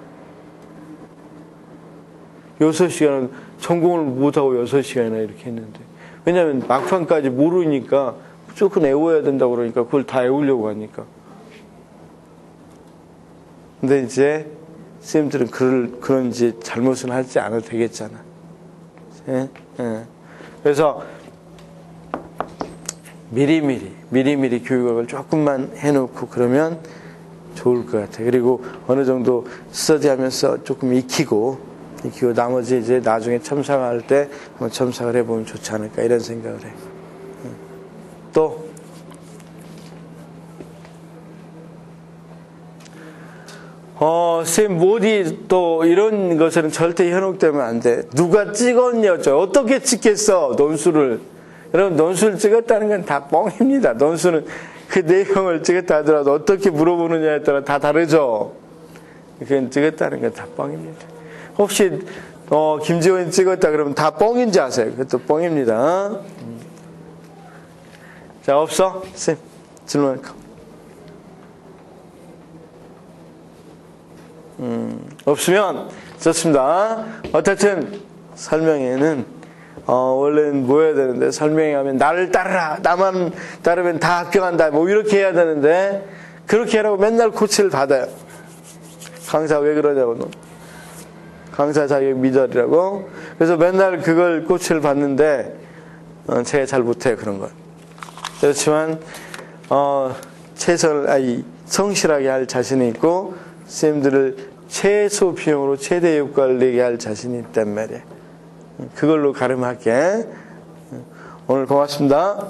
6시간은 전공을 못하고 6시간이나 이렇게 했는데. 왜냐하면 막판까지 모르니까 무조건 외워야 된다고 그러니까 그걸 다 외우려고 하니까. 근데 이제 선생님들은 그런지 잘못은 하지 않아도 되겠잖아. 예? 그래서 미리미리 교육학을 조금만 해놓고 그러면 좋을 것 같아요. 그리고 어느 정도 스터디하면서 조금 익히고 나머지 이제 나중에 첨삭할 때 한번 첨삭을 해보면 좋지 않을까 이런 생각을 해요. 또 쌤, 어디 또 이런 것은 절대 현혹되면 안 돼. 누가 찍었냐죠. 어떻게 찍겠어, 논술을. 여러분, 논술을 찍었다는 건 다 뻥입니다. 논술은 그 내용을 찍었다 하더라도 어떻게 물어보느냐에 따라 다 다르죠. 그건 찍었다는 건 다 뻥입니다. 혹시, 김지원이 찍었다 그러면 다 뻥인지 아세요? 그것도 뻥입니다. 자, 없어? 쌤, 질문할 거. 없으면 좋습니다. 어쨌든 설명회는 원래는 뭐 해야 되는데 설명회 하면 나를 따르라, 나만 따르면 다 합격한다 뭐 이렇게 해야 되는데 그렇게 하라고 맨날 코치를 받아요. 강사 왜 그러냐고, 강사 자격 미달이라고. 그래서 맨날 그걸 코치를 받는데 제가 잘 못해요, 그런 걸. 그렇지만 성실하게 할 자신이 있고 쌤들을 최소 비용으로 최대 효과를 내게 할 자신이 있단 말이에요. 그걸로 가름할게. 오늘 고맙습니다.